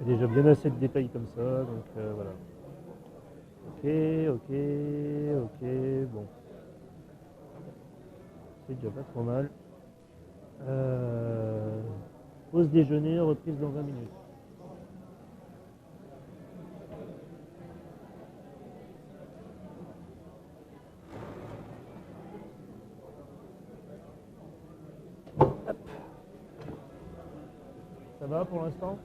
Il y a déjà bien assez de détails comme ça, donc voilà. Ok, bon. C'est déjà pas trop mal. Pause déjeuner, reprise dans 20 minutes. Hop. Ça va pour l'instant ?